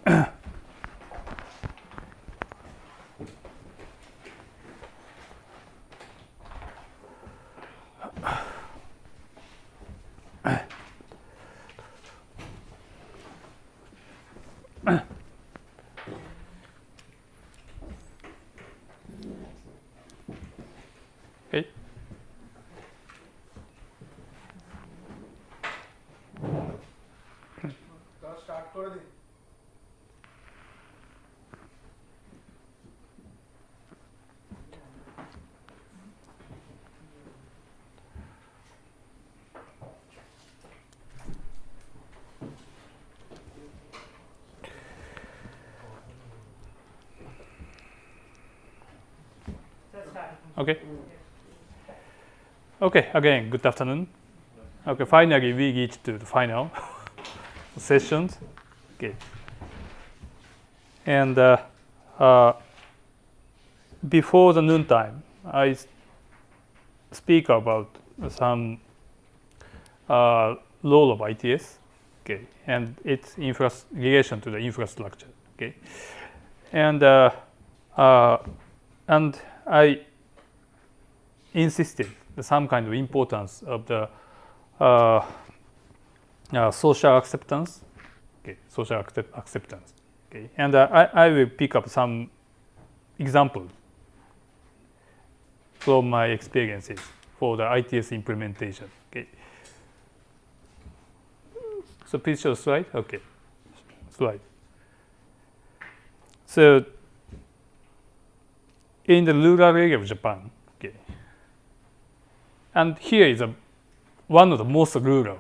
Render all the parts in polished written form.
Okay. Start করে দিন। Okay. Okay, again, good afternoon. Okay, finally we reached to the final sessions. Okay. And before the noontime, I speak about some role of ITS, okay, and its relation to the infrastructure, okay, and I insisted some kind of importance of the social acceptance, okay, social acceptance, okay, and I will pick up some examples from my experiences for the ITS implementation, okay. So please show slide, okay, slide. So in the rural area of Japan, okay, and here is one of the most rural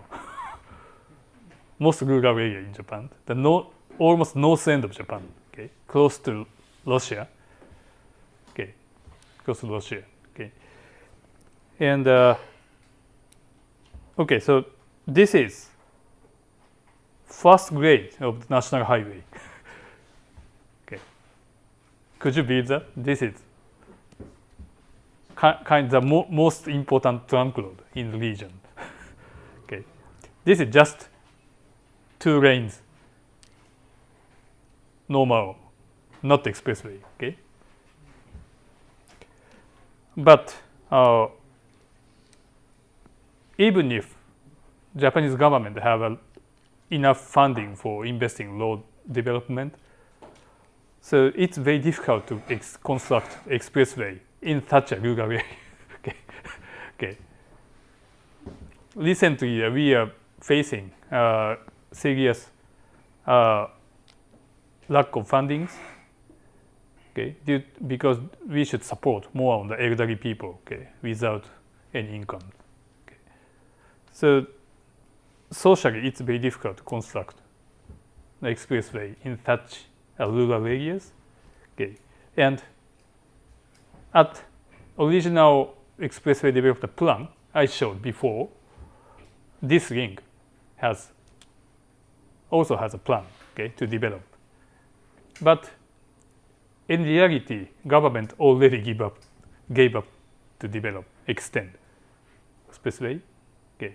area in Japan, almost north end of Japan, okay, close to Russia, okay, okay, and okay, so this is first grade of the national highway. Okay, could you believe that? This is kind of the most important trunk road in the region. Okay, this is just 2 lanes, normal, not expressway. Okay, but even if Japanese government have enough funding for investing road development, so it's very difficult to construct expressway in such a rural area. Okay. Okay. Recently, we are facing serious lack of fundings. Okay, because we should support more on the elderly people. Okay, without any income. Okay. So socially, it's very difficult to construct the expressway in such rural areas. Okay, and at original expressway development plan I showed before, this ring also has a plan, okay, to develop. But in reality, government already gave up to extend expressway. Okay,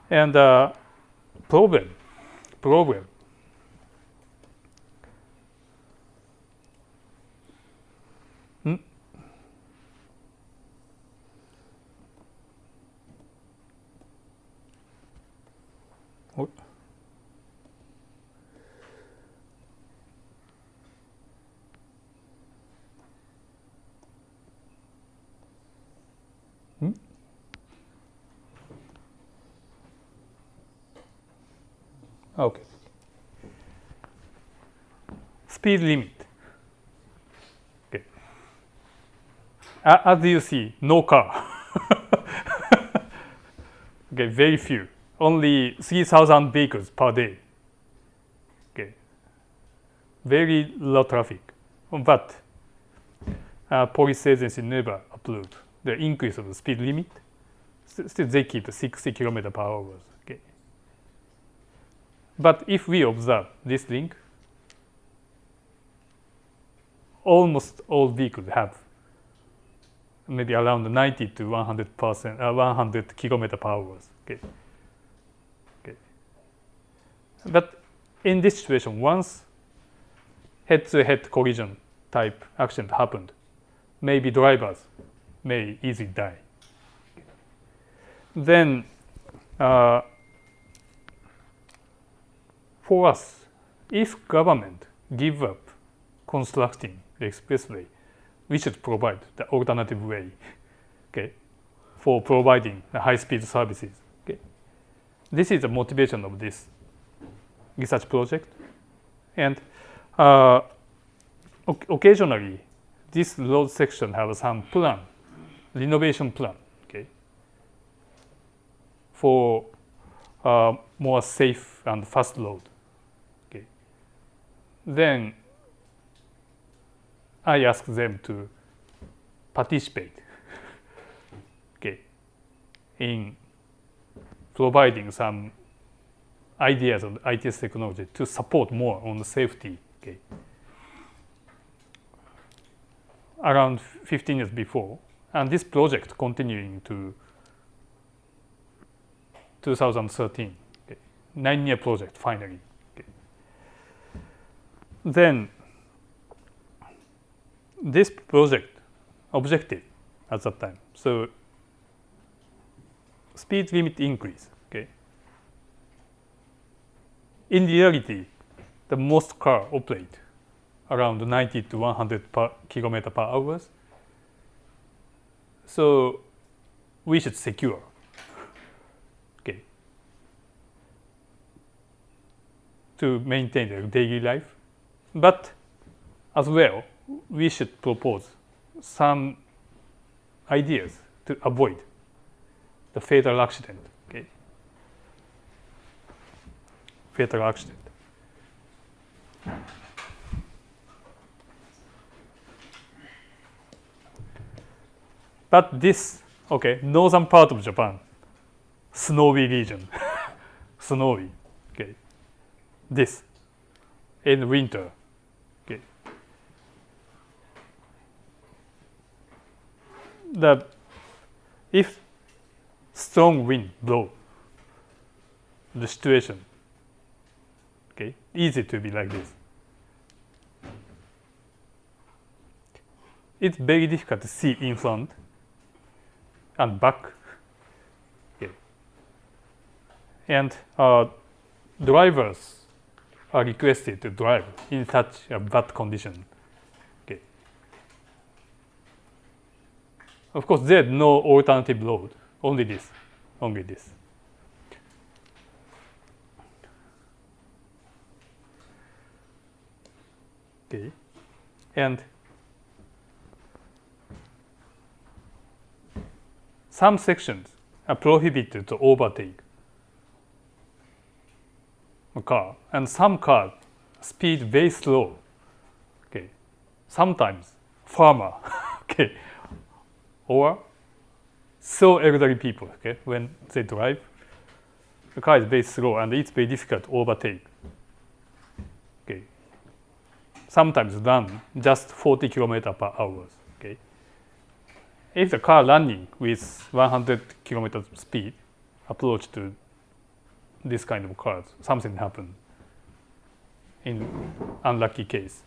and problem. What? Okay. Speed limit. Okay. As you see, no car. Okay, very few. Only 3,000 vehicles per day. Okay. Very low traffic. But police agency never approved the increase of the speed limit. Still they keep 60 km per hour. Okay. But if we observe this link, almost all vehicles have maybe around 90 to 100%, 100 km per hour. Okay. Okay. But in this situation, once head-to-head collision type accident happened, maybe drivers may easily die. Then for us, if government give up constructing the expressway, we should provide the alternative way, okay, for providing the high-speed services. Okay. This is the motivation of this research project. And occasionally, this road section has some plan, renovation plan, okay, for more safe and fast road. Okay. Then I ask them to participate, okay, in providing some ideas of ITS technology to support more on the safety. Okay. Around 15 years before, and this project continuing to 2013, okay. 9-year project finally. Okay. Then this project objective at that time, so speed limit increase. Okay. In reality, the most car operate around 90 to 100 kilometers per hour. So we should secure, okay, to maintain their daily life. But as well, we should propose some ideas to avoid the fatal accident. Okay, fatal accident. But this, okay, northern part of Japan, snowy region, snowy, okay, this, in winter, okay. If strong wind blow, the situation, okay, easy to be like this. It's very difficult to see in front and back. Okay. And drivers are requested to drive in such a bad condition. Okay. Of course, there's no alternative road, only this, only this. Okay. And some sections are prohibited to overtake a car, and some cars speed very slow. Okay, sometimes farmer, okay, or so elderly people. Okay, when they drive, the car is very slow and it's very difficult to overtake. Okay, sometimes run just 40 kilometers per hour. Okay. If the car running with 100 kilometers speed approach to this kind of cars, something happen in unlucky case.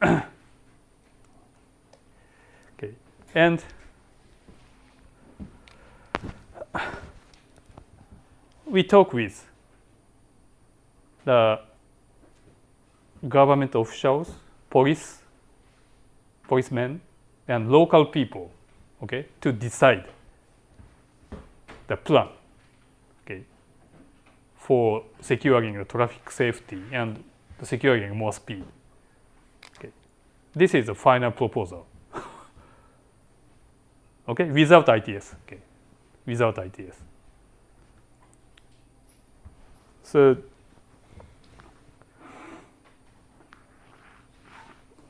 Okay, and we talk with the government officials, policemen, and local people, okay, to decide the plan, okay, for securing the traffic safety and securing more speed. Okay, this is the final proposal. Okay, without ITS. Okay, without ITS. So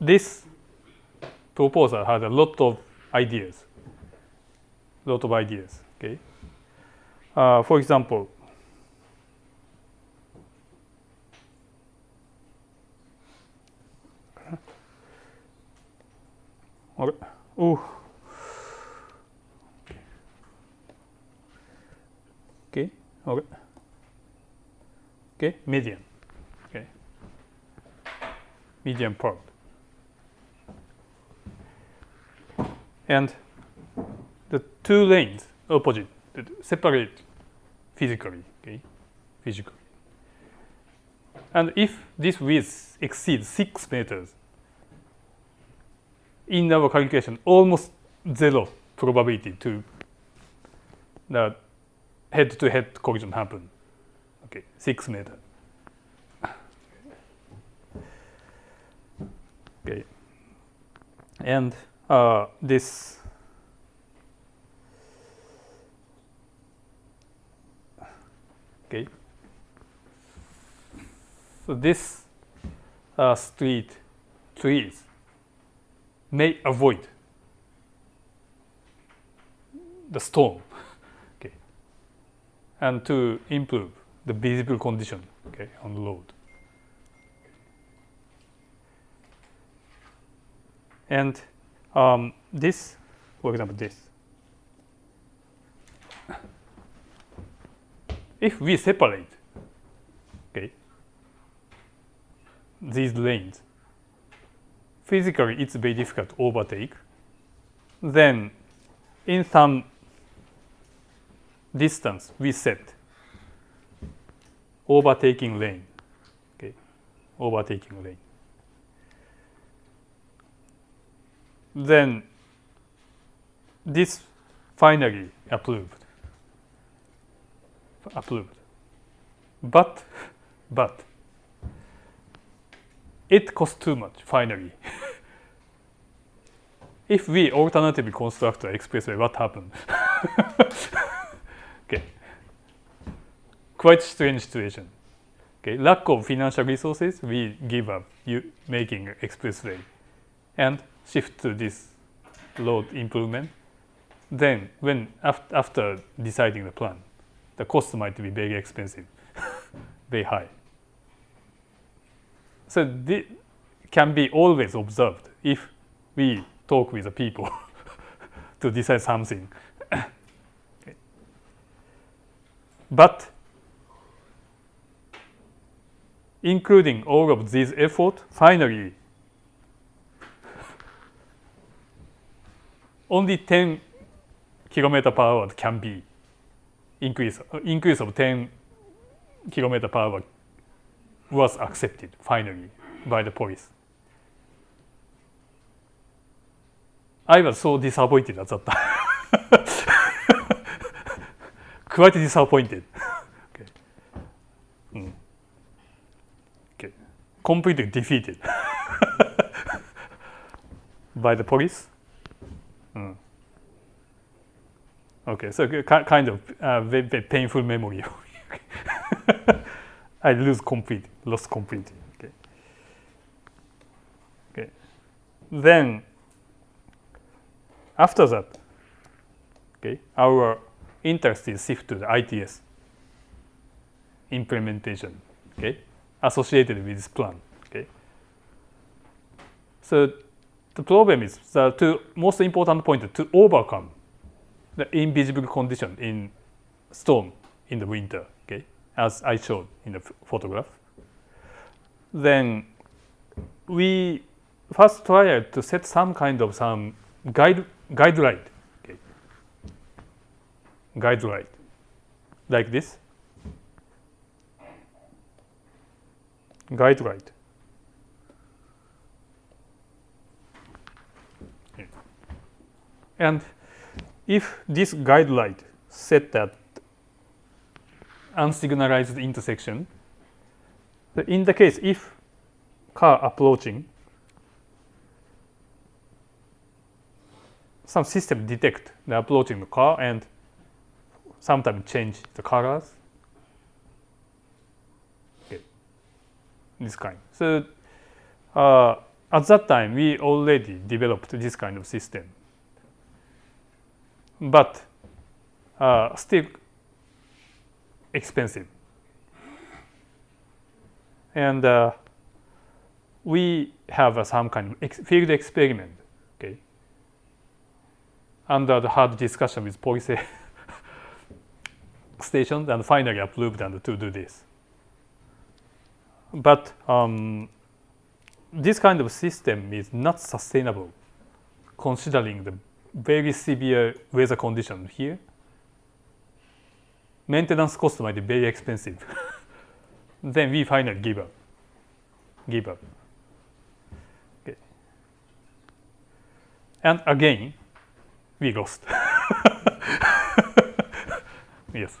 this proposal has a lot of ideas. Okay. For example, okay, median. medium part. And the two lanes opposite, separate physically, okay? Physically. And if this width exceeds 6 meters, in our calculation, almost zero probability to the head-to-head collision happen. Okay, 6 meters. Okay, and this okay. So this street trees may avoid the storm, okay, and to improve the visible condition, okay, on the road. And this, for example, this. If we separate, okay, these lanes, physically it's very difficult to overtake. Then, in some distance, we set overtaking lane, okay, overtaking lane. Then this finally approved. But it costs too much finally. If we alternatively construct an expressway, what happens? Okay. Quite strange situation. Okay. Lack of financial resources, we give up making an expressway and shift to this road improvement. Then, when after deciding the plan, the cost might be very expensive, very high. So this can be always observed if we talk with the people to decide something. Okay. But including all of these efforts, finally, only 10 kilometer per hour can be increase of 10 kilometer per hour was accepted finally by the police. I was so disappointed at that time. Quite disappointed. Okay. Okay. Completely defeated by the police. Okay, so kind of very, very painful memory. I lost completely. Okay. Okay. Then after that, okay, our interest is shift to the ITS implementation, okay, associated with this plan. Okay. So the problem is the two most important points to overcome the invisible condition in storm in the winter, okay, as I showed in the photograph. Then we first tried to set some kind of guide light, okay, guide light, like this, guide light. Okay. And if this guide light set at unsignalized intersection, in the case if car approaching, some system detect the approaching car and sometimes change the colors. Okay. This kind. So at that time we already developed this kind of system. But still expensive. And we have some kind of field experiment, okay, under the hard discussion with police stations, and finally approved and to do this. But this kind of system is not sustainable, considering the very severe weather condition here. Maintenance cost might be very expensive. Then we finally give up. Okay. And again, we lost. Yes.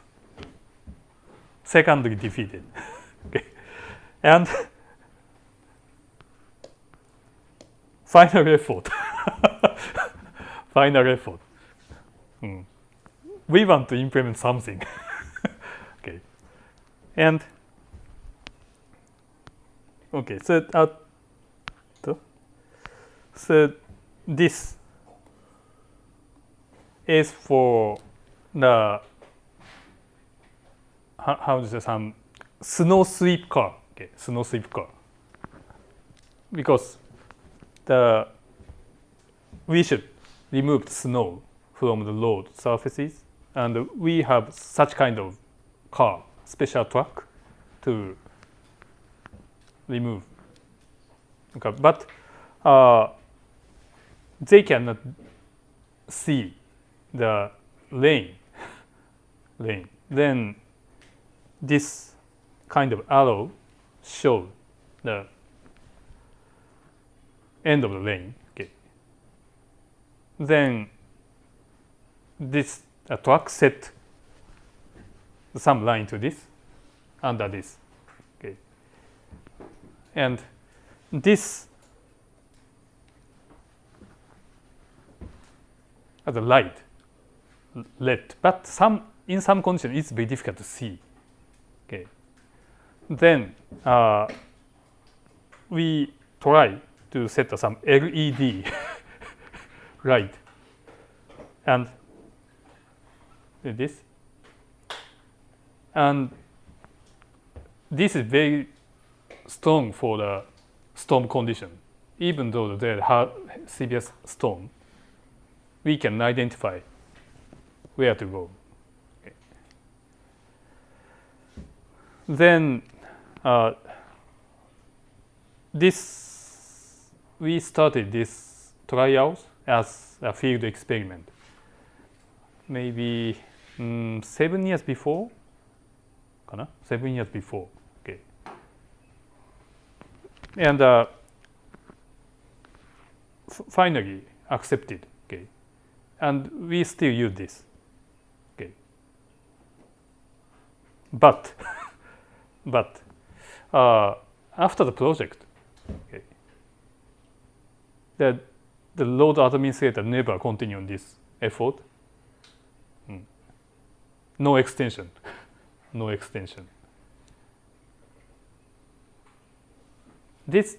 Secondly defeated. Okay. And final effort. We want to implement something. Okay. And okay, so this is for the how to say some snow sweep car. Okay, snow sweep car. Because we should remove snow from the road surfaces, and we have such kind of car, special truck, to remove. Okay, but they cannot see the rain. Then this kind of arrow shows the end of the rain. Okay. Then this truck set some line to this under this. Okay. And this as a light, LED, but in some conditions it's very difficult to see. Okay. Then we try to set some LED light, and this, and this is very strong for the storm condition. Even though there are severe storm, we can identify where to go. Okay. Then we started this trials as a field experiment. Maybe 7 years before, 7 years before. Okay. And finally accepted. Okay. And we still use this. Okay. But after the project, okay, the road administrator never continued this effort. No extension. This,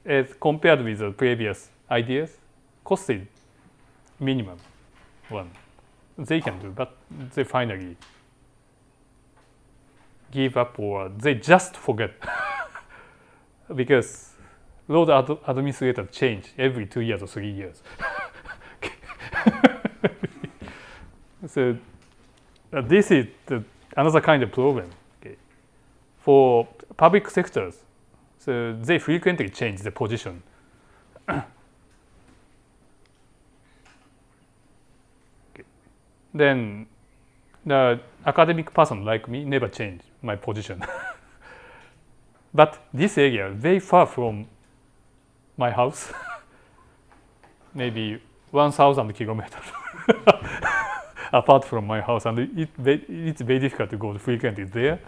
as compared with the previous ideas, costed minimum one. They can do, but they finally give up, or they just forget. Because road administrator change every 2 years or 3 years. So this is another kind of problem. Okay. For public sectors, so they frequently change the position. Okay. Then the academic person like me never change my position. But this area very far from my house, maybe 1,000 kilometers apart from my house, and it's very difficult to go frequently there.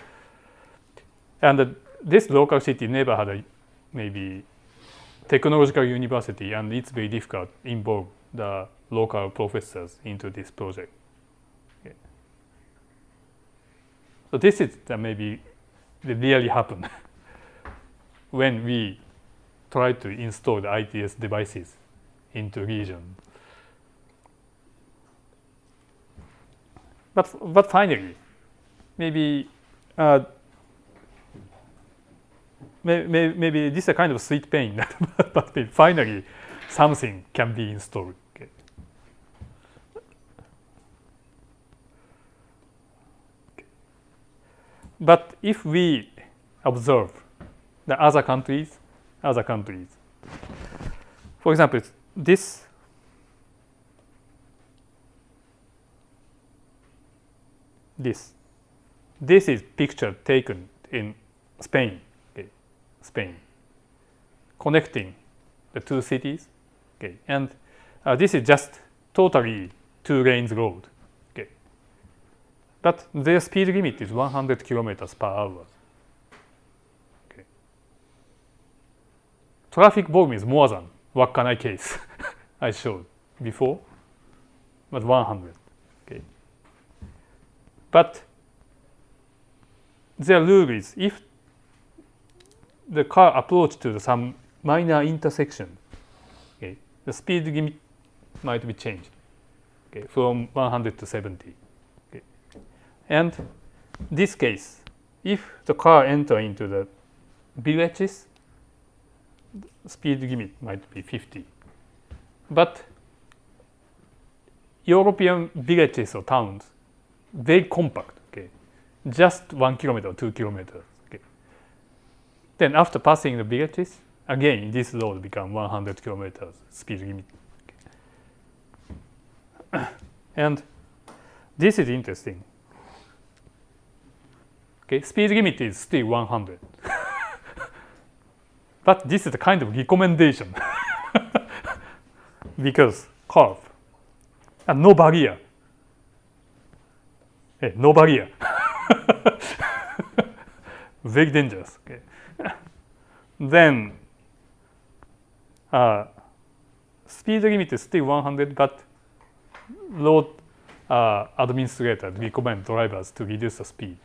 And this local city never had a maybe technological university, and it's very difficult to involve the local professors into this project. Okay. So this is maybe it really happened when we try to install the ITS devices into region. But finally, maybe maybe this is a kind of sweet pain, but finally something can be installed. Okay. But if we observe the other countries, For example, this is picture taken in Spain, okay, Spain, connecting the two cities, okay, and this is just totally 2 lanes road, okay, but their speed limit is 100 kilometers per hour. Okay. Traffic volume is more than Wakkanai case I showed before, but 100. Okay. But their rule is if the car approach to some minor intersection, okay, the speed limit might be changed, okay, from 100 to 70. Okay. And this case, if the car enter into the villages, the speed limit might be 50. But European villages or towns, very compact, okay, just 1 kilometer or 2 kilometers. Okay. Then after passing the villages, again this road become 100 kilometers speed limit. Okay. And this is interesting. Okay, speed limit is still 100. But this is the kind of recommendation because curve and no barrier. Hey, no barrier. Very dangerous. Okay. Then speed limit is still 100, but road administrators recommend drivers to reduce the speed.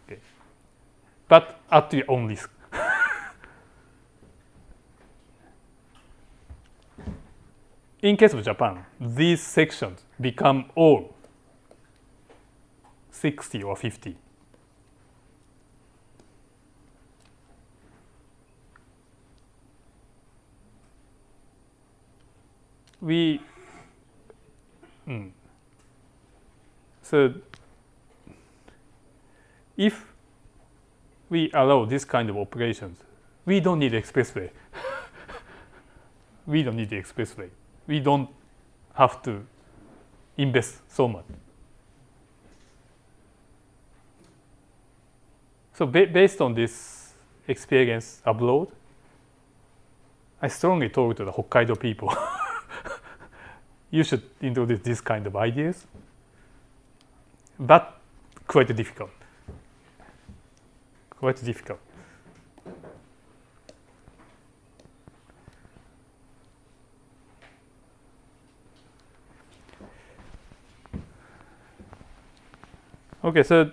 Okay. But at your own risk. In case of Japan, these sections become all 60 or 50. So if we allow this kind of operations, we don't need expressway. We don't need the expressway. We don't have to invest so much. So based on this experience abroad, I strongly talk to the Hokkaido people. You should introduce this kind of ideas, but quite difficult. Quite difficult. Okay, so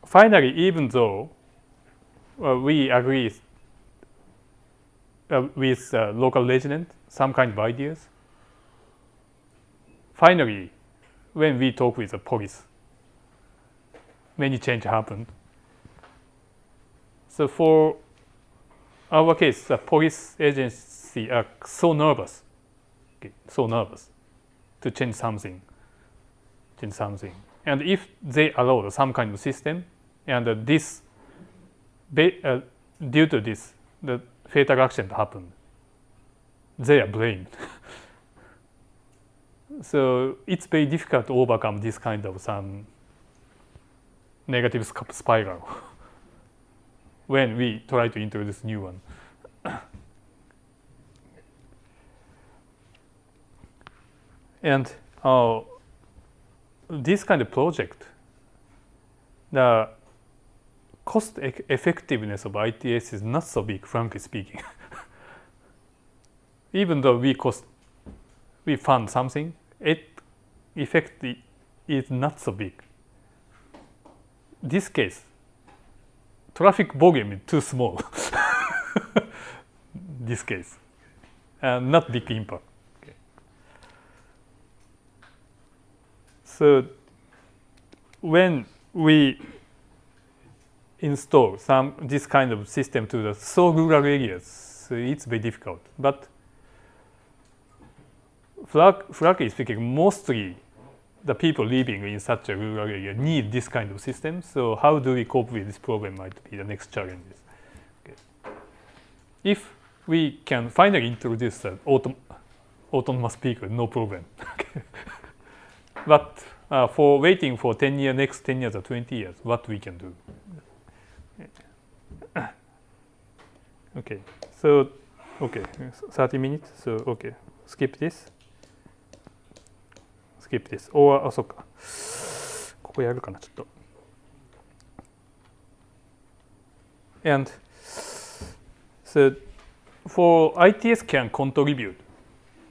finally, even though we agree with local residents, some kind of ideas, finally, when we talk with the police, many change happened. So for our case, the police agency are so nervous, okay, so nervous to change something. And if they allow some kind of system, and this, due to this, the fatal accident happened, they are blamed. So it's very difficult to overcome this kind of some negative spiral when we try to introduce new one. And this kind of project, the cost effectiveness of ITS is not so big, frankly speaking. Even though we fund something, its effect is not so big. This case, traffic volume is too small. This case, not big impact. Okay. So when we install this kind of system to the so rural areas, so it's very difficult. But frankly speaking, mostly the people living in such a rural area need this kind of system. So how do we cope with this problem might be the next challenges. Okay. If we can finally introduce the autonomous vehicle, no problem. But for waiting for 10 years, next 10 years or 20 years, what we can do? Okay, so, okay, 30 minutes, so, okay, skip this. Skip this. Or, あ、そっか。ここやるかな、ちょっと。And so, for ITS can contribute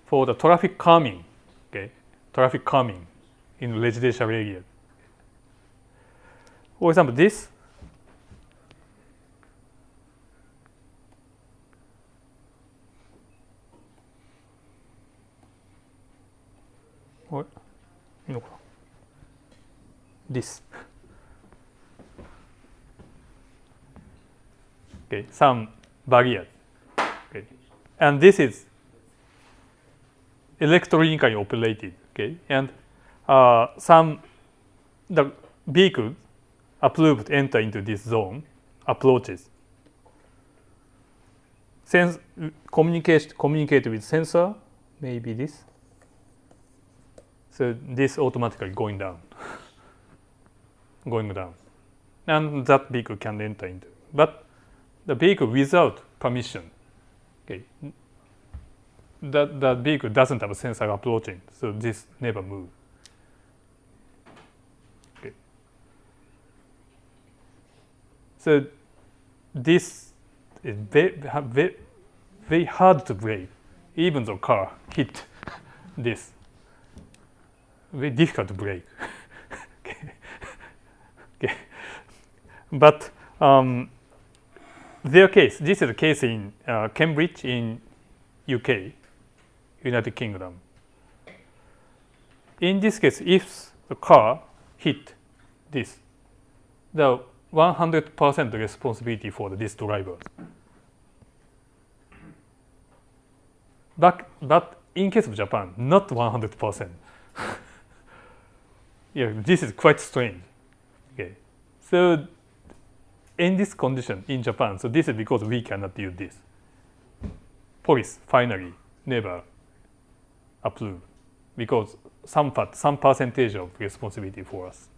for the traffic calming, okay, traffic calming in residential area. For example, this. What? This. Okay, some barrier. Okay, and this is electronically operated. Okay, and some the vehicle approved enter into this zone approaches. Communicate with sensor, maybe this. So this automatically going down, and that vehicle can enter into. But the vehicle without permission, okay, that vehicle doesn't have a sensor approaching, so this never move. Okay. So this is very hard to brake, even though car hit this. Very difficult to brake. Okay. Okay. But their case, this is a case in Cambridge in UK, United Kingdom. In this case, if the car hit this, the 100% responsibility for this driver. But in case of Japan, not 100%. Yeah, this is quite strange. Okay, so in this condition in Japan, so this is because we cannot use this. Police finally never approve because some percentage of responsibility for us.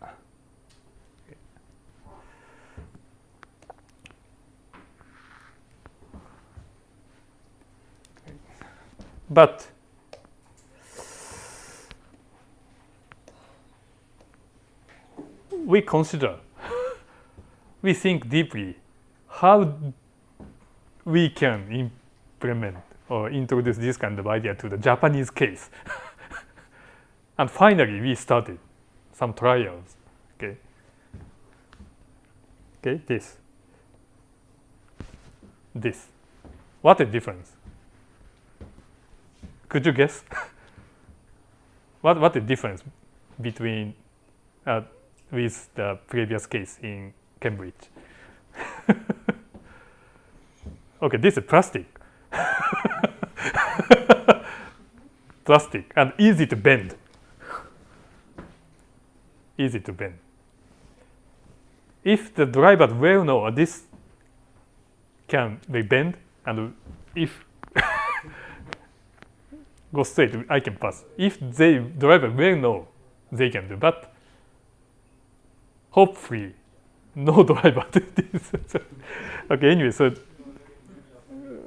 Okay. But we consider, we think deeply how we can implement or introduce this kind of idea to the Japanese case. And finally, we started some trials. Okay. Okay, this. What a difference. Could you guess? What a difference between with the previous case in Cambridge? Okay, this is plastic. Plastic and easy to bend. Easy to bend. If the driver well know this can be bent, and if go straight, I can pass. If they driver well know, they can do. But hopefully, no driver do this. Okay. Anyway, so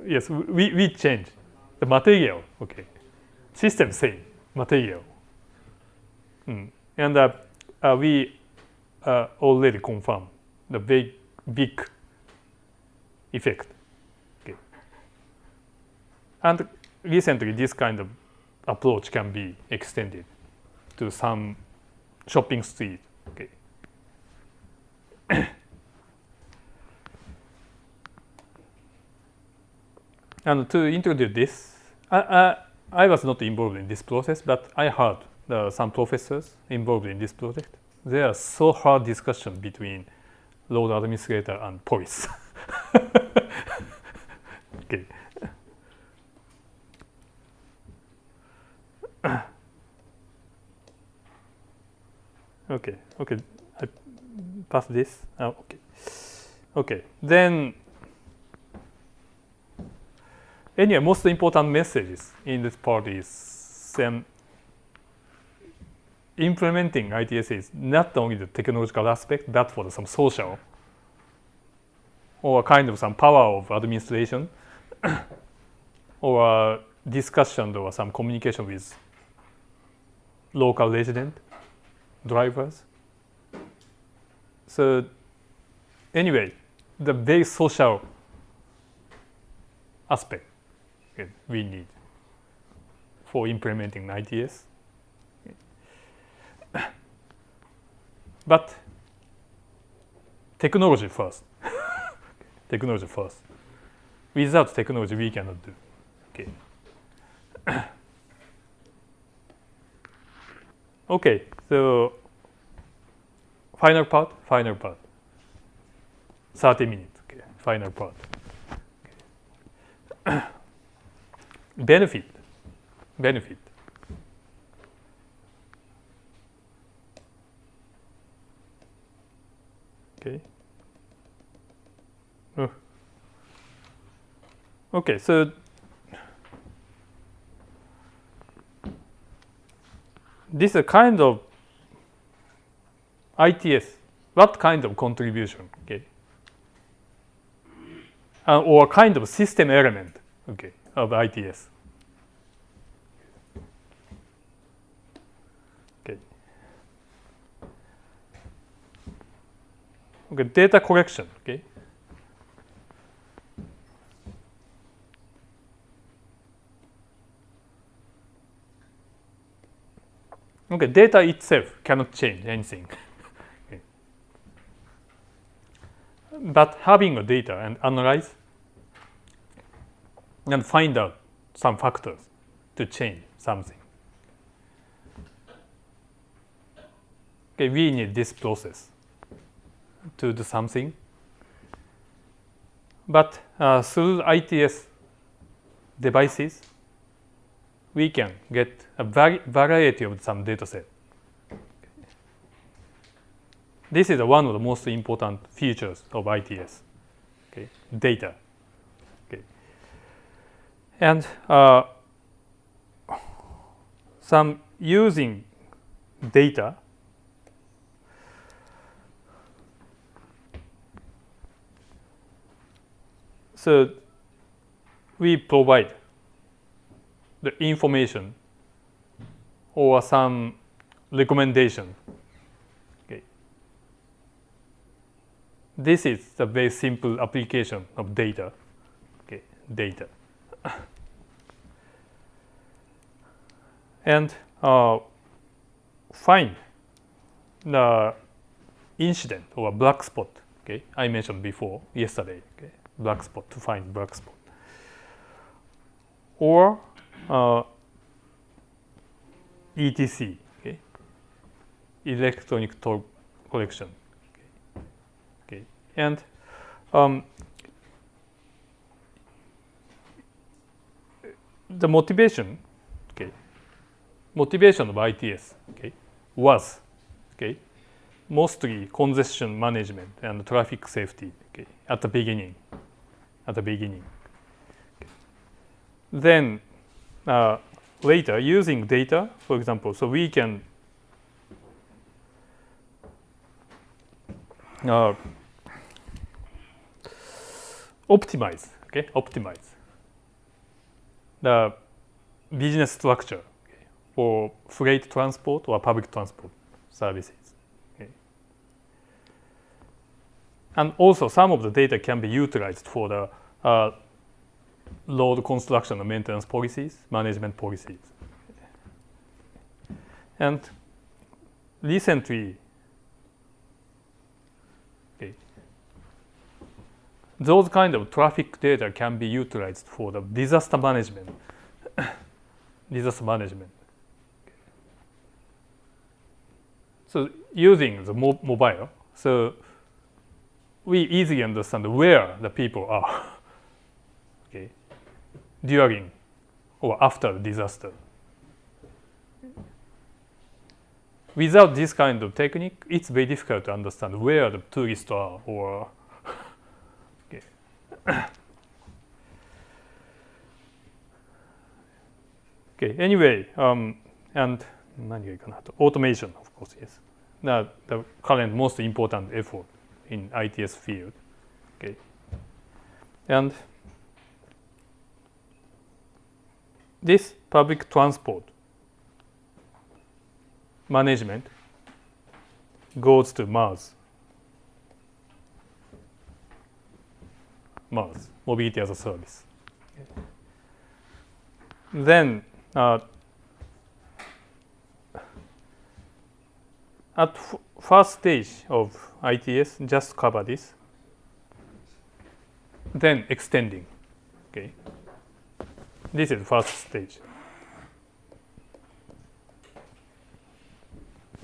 yes, we change the material. Okay, system same material, and we already confirm the big effect. Okay, and recently this kind of approach can be extended to some shopping street. Okay. And to introduce this, I was not involved in this process, but I heard some professors involved in this project. There are so hard discussion between road administrator and police. Okay. Okay. I pass this. Oh, okay. Okay. Then anyway, most important messages in this part is implementing ITS is not only the technological aspect, but for some social or kind of some power of administration or discussion or some communication with local resident drivers. So anyway, the very social aspect we need for implementing ITS. But technology first. Technology first. Without technology, we cannot do. Okay. Okay. So final part. 30 minutes. Okay. Final part. Okay. Benefit. Okay. Okay, so this is a kind of ITS. What kind of contribution? Okay. Or kind of system element, okay, of ITS. Okay. Okay, data collection, okay. Okay, data itself cannot change anything. Okay. But having a data and analyze and find out some factors to change something. Okay, we need this process to do something. But through ITS devices, we can get a variety of some data set. This is one of the most important features of ITS. Okay, data. Okay, and some using data. So we provide the information or some recommendation. Okay. This is a very simple application of data. Okay, data. And find the incident or black spot. Okay, I mentioned before yesterday. Okay, black spot, to find black spot. Or ETC, okay, electronic toll collection. Okay, and the motivation of ITS, okay, was, okay, mostly congestion management and traffic safety, okay, at the beginning. Okay. Then later, using data, for example, so we can optimize the business structure, okay, for freight transport or public transport services. Okay. And also, some of the data can be utilized for the road construction and maintenance policies, management policies. And recently, okay, those kind of traffic data can be utilized for the disaster management. So using the mobile, so we easily understand where the people are. Okay, during or after the disaster. Without this kind of technique, it's very difficult to understand where the tourists are or okay. Okay. Anyway, and automation, of course, yes. The current most important effort in ITS field. Okay. And this public transport management goes to Mars. Mars, mobility as a service. Okay. Then at first stage of ITS, just cover this. Then extending. Okay. This is first stage.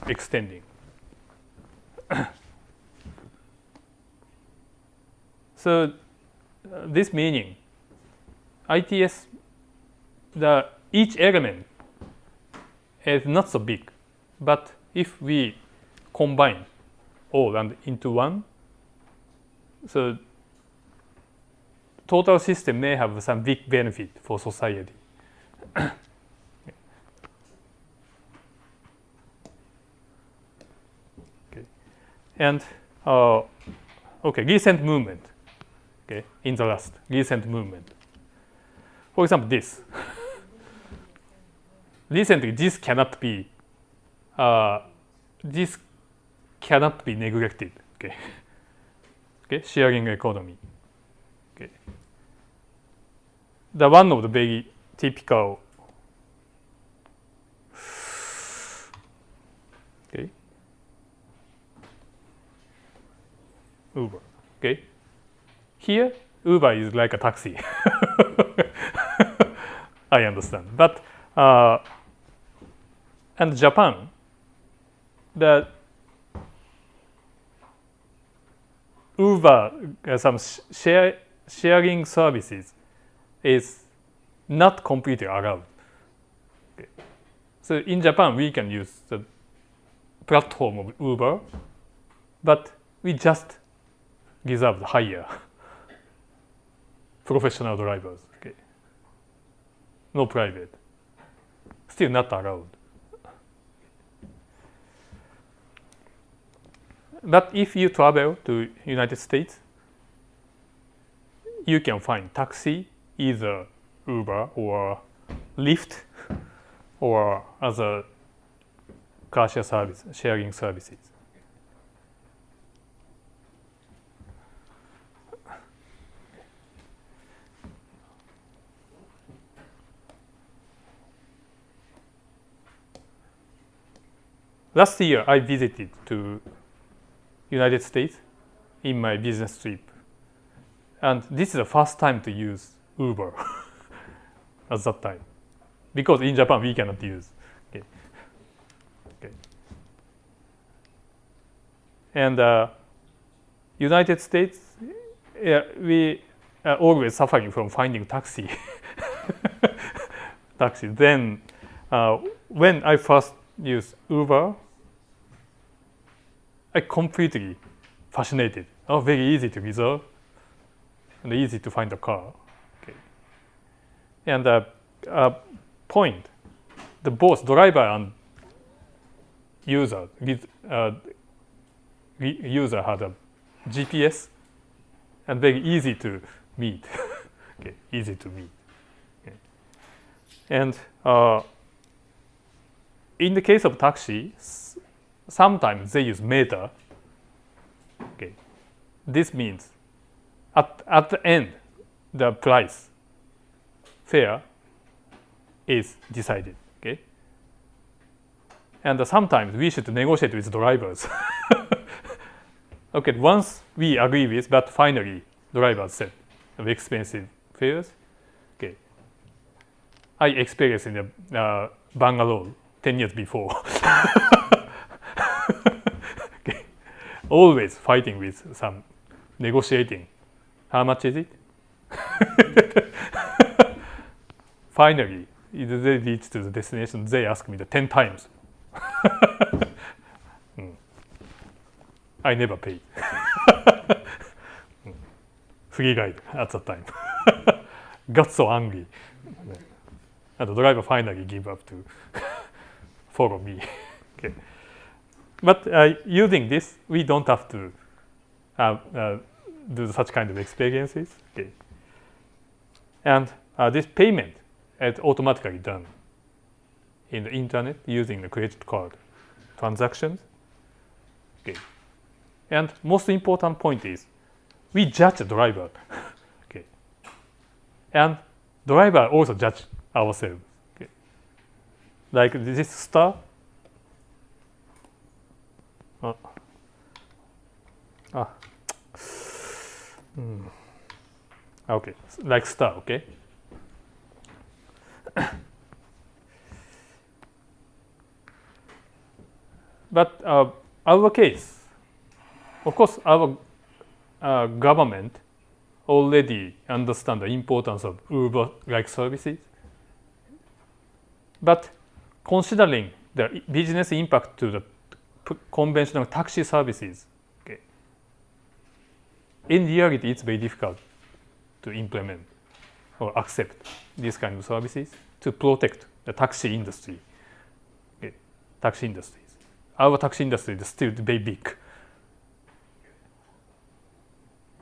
Extending. So this meaning, ITS, each element is not so big, but if we combine all and into one, so total system may have some big benefit for society. Okay. And recent movement. Okay, in the last recent movement. For example, this. Recently, this cannot be neglected. Okay. Okay, sharing economy. Okay. The one of the very typical. Okay. Uber. Okay. Here, Uber is like a taxi. I understand. But and Japan, the Uber, some sharing services is not completely allowed. Okay. So in Japan, we can use the platform of Uber, but we just reserve the higher professional drivers. Okay. No private. Still not allowed. But if you travel to United States, you can find taxi, either Uber or Lyft or other car share service, sharing services. Last year, I visited to United States in my business trip, and this is the first time to use Uber at that time, because in Japan we cannot use. Okay. Okay. And United States, we are always suffering from finding taxi. Taxi. Then, when I first used Uber, I completely fascinated. Oh, very easy to reserve and easy to find a car. Okay. And point, the both driver and user user had a GPS and very easy to meet. Okay, easy to meet. Okay. And in the case of taxi, sometimes they use meter. Okay. This means at the end, the price, fare, is decided. Okay. And sometimes we should negotiate with drivers. Okay, once we agree with, but finally drivers said of expensive fares. Okay. I experienced in the Bangalore 10 years before. Okay. Always fighting with some negotiating. How much is it? Finally, they reach to the destination. They ask me the 10 times. I never paid. Free ride at that time. Got so angry. and the driver finally give up to follow me. Okay. But using this, we don't have to do such kind of experiences. Okay. And this payment is automatically done in the internet using the credit card transactions. Okay. And most important point is we judge the driver. Okay. And driver also judge ourselves. Okay. Like this star. Okay, like star, okay? But our case, of course, our government already understand the importance of Uber-like services. But considering the business impact to the conventional taxi services, okay, in reality, it's very difficult to implement or accept these kind of services to protect the taxi industry. Okay. Taxi industries. Our taxi industry is still very big.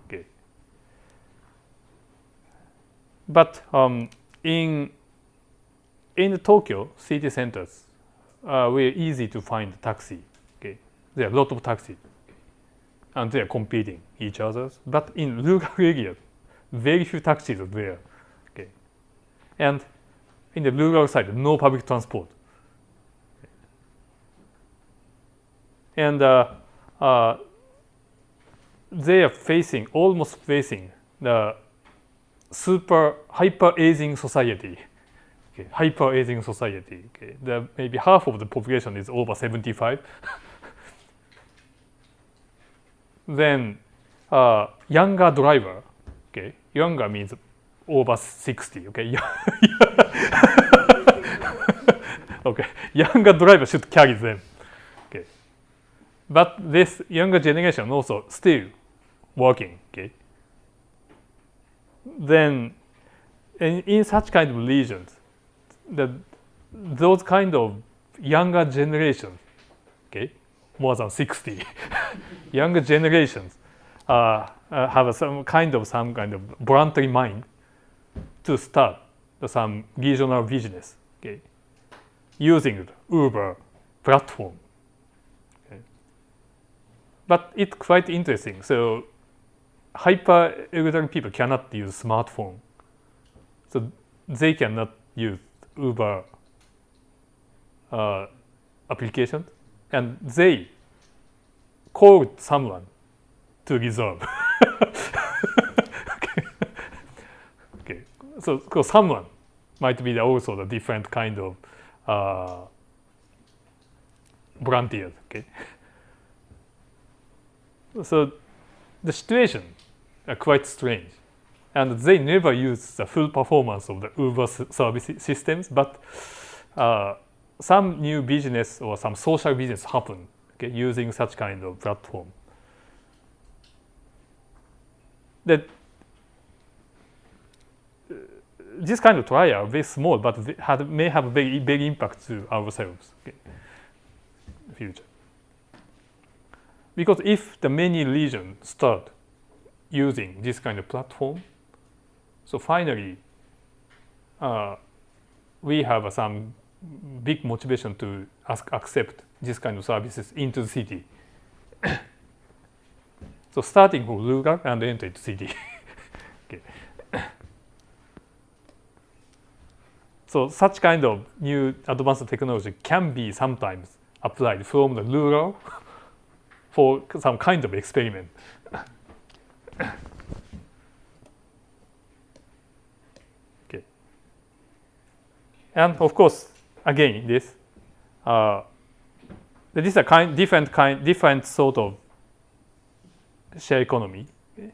Okay. But in the Tokyo city centers, we're easy to find taxi. Okay. There are a lot of taxis, and they are competing each other. But in rural areas, very few taxis are there. Okay. And in the rural side, no public transport. And they are almost facing the hyper-aging society. Okay. Hyper-aging society. Okay. Maybe half of the population is over 75. Then younger driver. Okay. Younger means over 60. Okay. Okay. Younger driver should carry them. Okay. But this younger generation also still working. Okay. Then in such kind of regions, those kind of younger generations, okay, more than 60, younger generations have some kind of voluntary mind to start some regional business, okay, using the Uber platform. Okay. But it's quite interesting. So hyper elderly people cannot use smartphone, so they cannot use Uber application, and they called someone to reserve. Okay. Okay. So someone might be also the different kind of volunteers. Okay. So the situation are quite strange, and they never use the full performance of the Uber service systems, but some new business or some social business happen, okay, using such kind of platform. That this kind of trial are very small, but may have very big impact to ourselves, okay, in the future. Because if the many regions start using this kind of platform, so finally we have some big motivation to accept this kind of services into the city. So starting from rural and enter to city. Okay. So such kind of new advanced technology can be sometimes applied from the rural for some kind of experiment. Okay. And of course, again, this is a different sort of share economy, okay,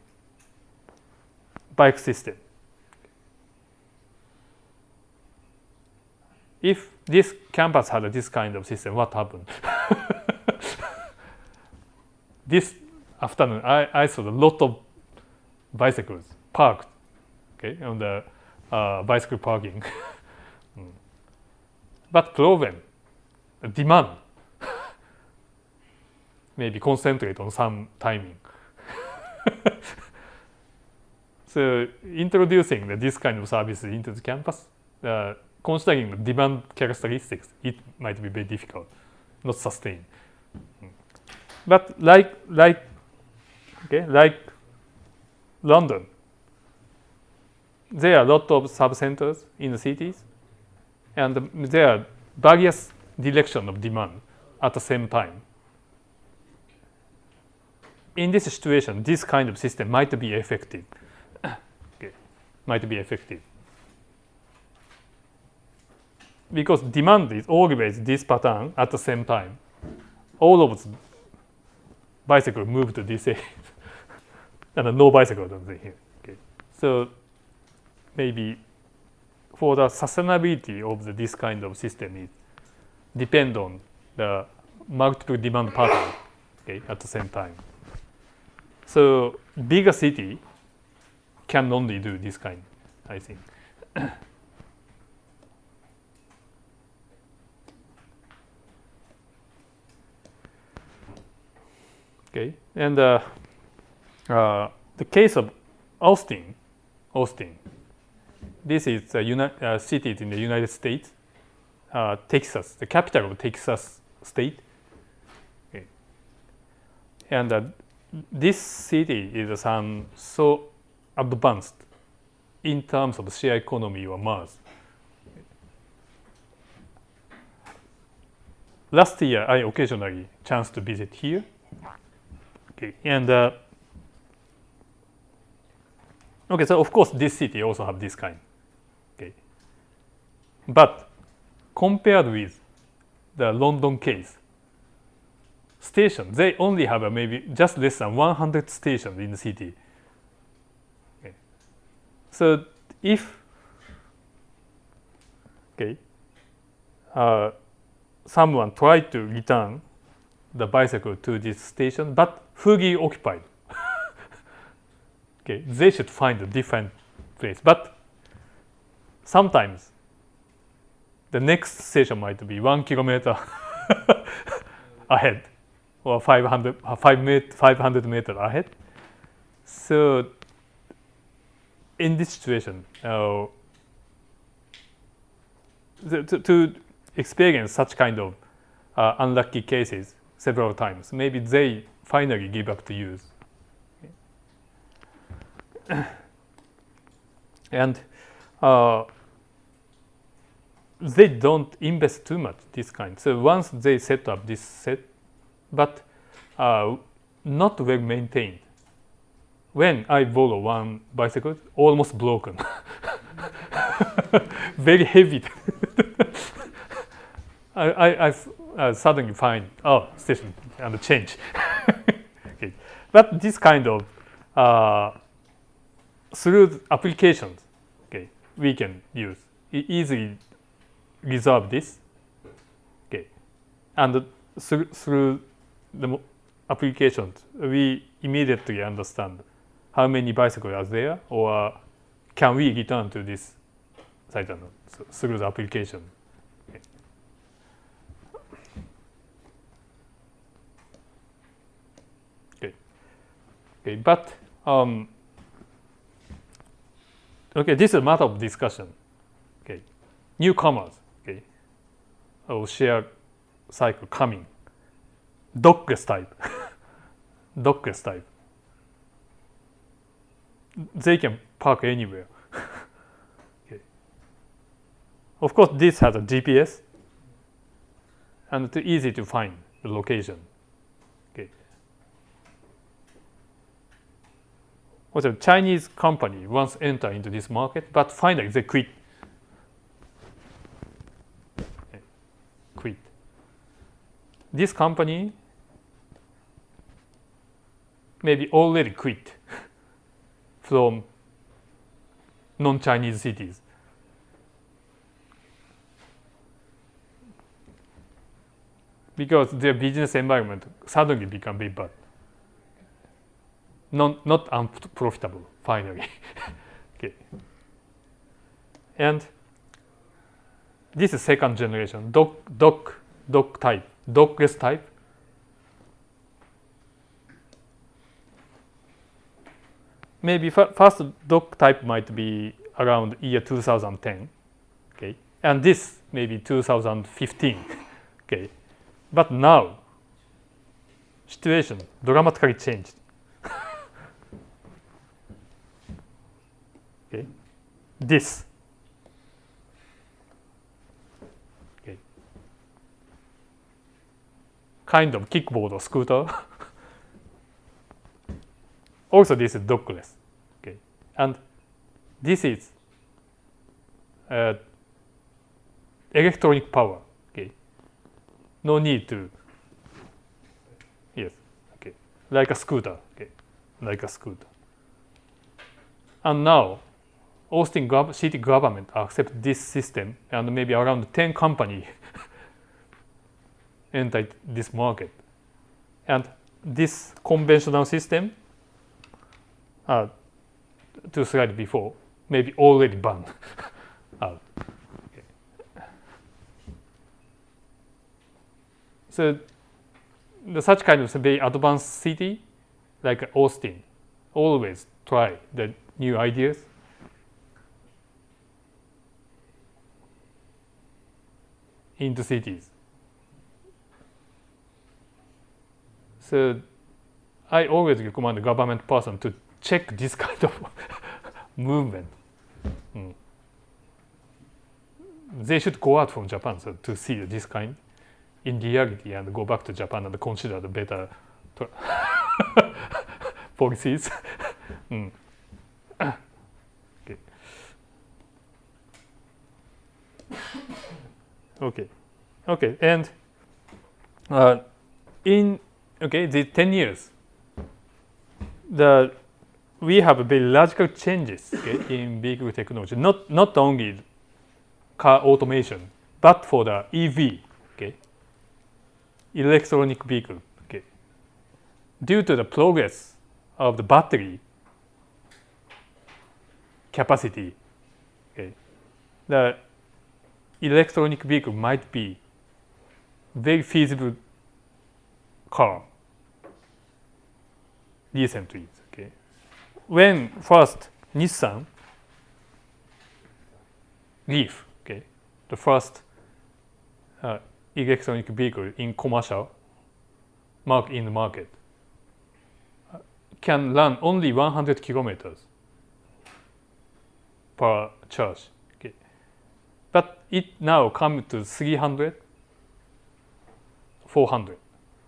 bike system. If this campus had this kind of system, what happened? This afternoon, I saw a lot of bicycles parked, okay, on the bicycle parking. But problem, demand, maybe concentrate on some timing. So introducing this kind of services into the campus, considering the demand characteristics, it might be very difficult, not sustained. But like London, there are a lot of sub-centers in the cities, and there are various directions of demand at the same time. In this situation, this kind of system might be effective. Might be effective. Because demand is always this pattern at the same time. All of the bicycle move to this area, and no bicycle don't say here. Okay. So maybe for the sustainability of this kind of system, it depend on the multiple demand pattern, at the same time. So bigger city can only do this kind, I think. Okay, and the case of Austin. This is a city in the United States, Texas, the capital of Texas state. Okay. And this city is so advanced in terms of share economy or Mars. Last year, I occasionally chance to visit here. Okay, and okay, so of course this city also have this kind. Okay, but compared with the London case, stations, they only have maybe just less than 100 stations in the city. Okay. So if someone tried to return the bicycle to this station, but fully occupied, they should find a different place. But sometimes the next station might be 1 kilometer ahead, or 500 meters ahead. So in this situation, to experience such kind of unlucky cases several times, maybe they finally give up the use. And they don't invest too much this kind. So once they set up this set, but not well maintained. When I borrow one bicycle, almost broken, very heavy. I suddenly find station and change. Okay. But this kind of through applications, we can use easily resolve this. And through the applications, we immediately understand how many bicycles are there, or can we return to this site through the application. But this is a matter of discussion. Newcomers, or share cycle coming, dockless type, they can park anywhere. Of course, this has a GPS, and it's easy to find the location. Also, Chinese company once entered into this market, but finally they quit. This company maybe already quit from non-Chinese cities. Because their business environment suddenly become very bad. Not unprofitable, finally. And This is second generation, dock type, dockless type. Maybe first dock type might be around year 2010, okay, and this maybe 2015, okay, but now situation dramatically changed. Okay, this, okay, kind of kickboard or scooter. Also, this is dockless, okay, and this is electronic power, okay. No need to, yes, okay, like a scooter, okay, like a scooter. And now, Austin city government accept this system, and maybe around 10 companies enter this market, and this conventional system. 2 slides before, maybe already banned out. Okay. So such kind of very advanced city like Austin always try the new ideas. Into cities. So I always recommend the government person to check this kind of movement. They should go out from Japan to see this kind in reality and go back to Japan and consider the better policies. Okay. Okay, and in the 10 years, we have very radical changes, okay, in vehicle technology. Not only car automation, but for the EV, okay, electronic vehicle. Okay, due to the progress of the battery capacity, okay, the electronic vehicle might be very feasible car recently. Okay, when first Nissan Leaf, okay, the first electronic vehicle in commercial in the market, can run only 100 kilometers per charge. Okay, but it now comes to 300, 400,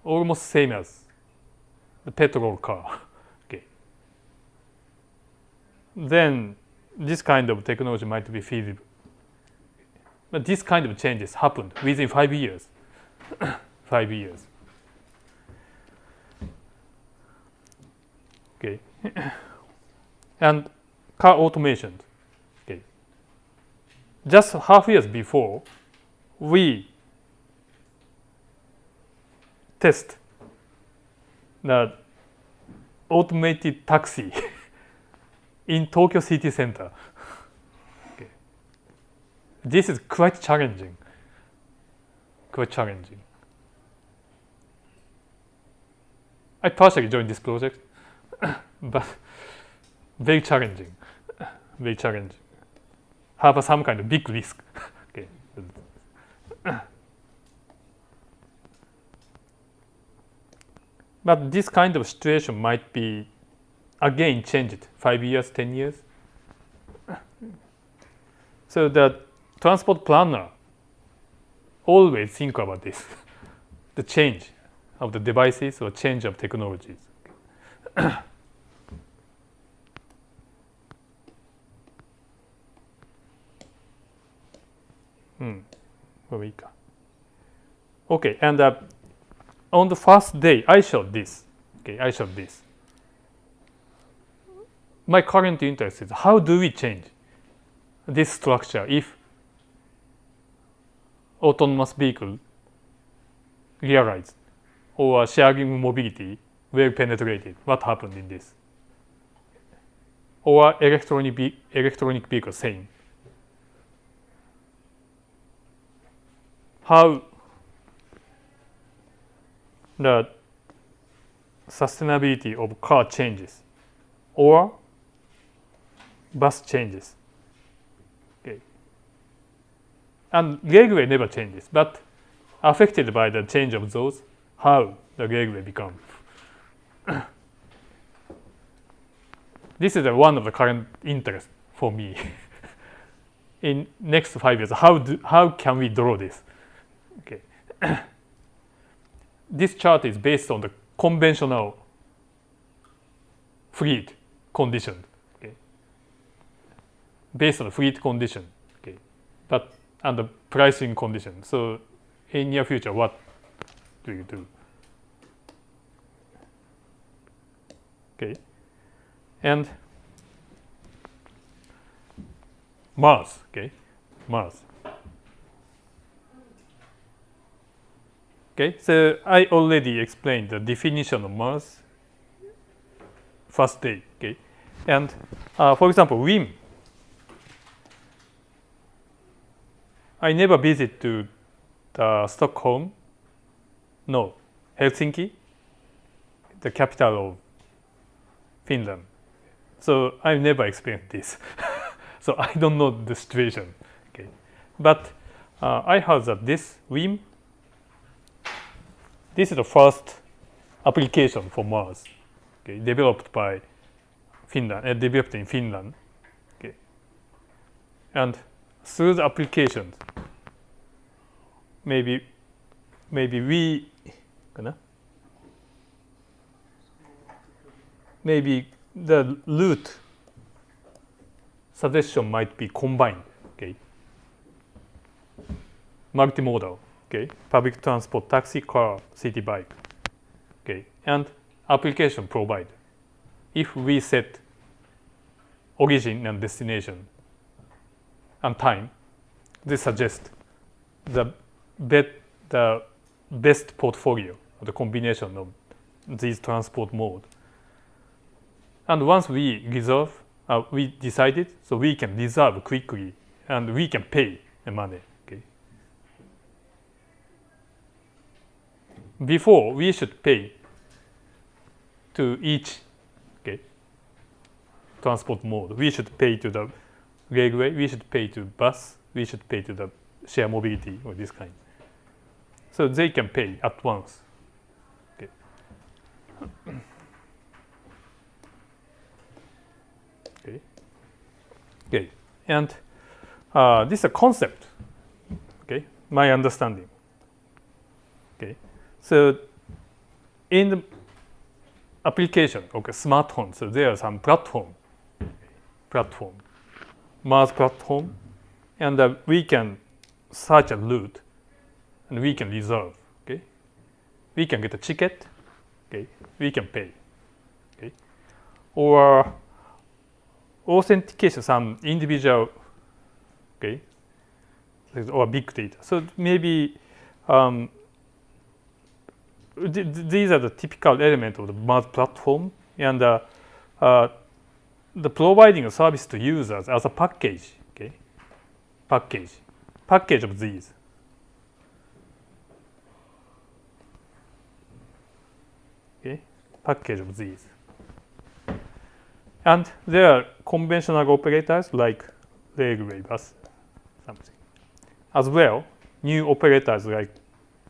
almost same as the petrol car. Okay, then this kind of technology might be feasible. But this kind of changes happened within 5 years. 5 years. Okay, and car automation. Okay, just half years before, we test the automated taxi in Tokyo city center. Okay, this is quite challenging. Quite challenging. I partially joined this project, but very challenging. Very challenging. Have some kind of big risk. Okay. But this kind of situation might be again changed 5 years, 10 years. So the transport planner always think about this, the change of the devices or change of technologies. Okay, and on the first day, I showed this. Okay, I showed this. My current interest is how do we change this structure if autonomous vehicle realized or sharing mobility well penetrated? What happened in this? Or electronic vehicle same. how the sustainability of car changes or bus changes. Okay. And railway never changes, but affected by the change of those, how the railway becomes. This is one of the current interests for me. In next 5 years, how can we draw this? Okay. This chart is based on the conventional fleet condition. Okay. Based on the fleet condition. Okay. But and the pricing condition. So in near future, what do you do? Okay. And Mars, okay, Mars. Okay, so I already explained the definition of Mars first day, okay, and for example, WIM. I never visit to Stockholm, no, Helsinki, the capital of Finland. So I've never experienced this. So I don't know the situation. Okay. But I heard that this WIM, this is the first application for Mars, okay, developed by Finland, developed in Finland. Okay. And through the applications, maybe we, maybe the route suggestion might be combined, okay, multimodal, okay, public transport, taxi, car, city bike, okay, and application provide. If we set origin and destination and time, they suggest the best portfolio, the combination of these transport modes. And once we reserve, we decided, so we can reserve quickly and we can pay the money. Okay. Before, we should pay to each, okay, transport mode. We should pay to the railway, we should pay to bus, we should pay to the share mobility or this kind. So they can pay at once. Okay. Okay, and this is a concept. Okay, my understanding. Okay, so in the application, okay, smartphone. So there are some platform, Mars platform, and we can search a route, and we can reserve. Okay, we can get a ticket. Okay, we can pay. Okay, or authentication, some individual, okay, or big data. So maybe these are the typical elements of the Mars platform, and the providing a service to users as a package, okay, package of these. Okay, package of these. And there are conventional operators like railway, bus, something. As well, new operators like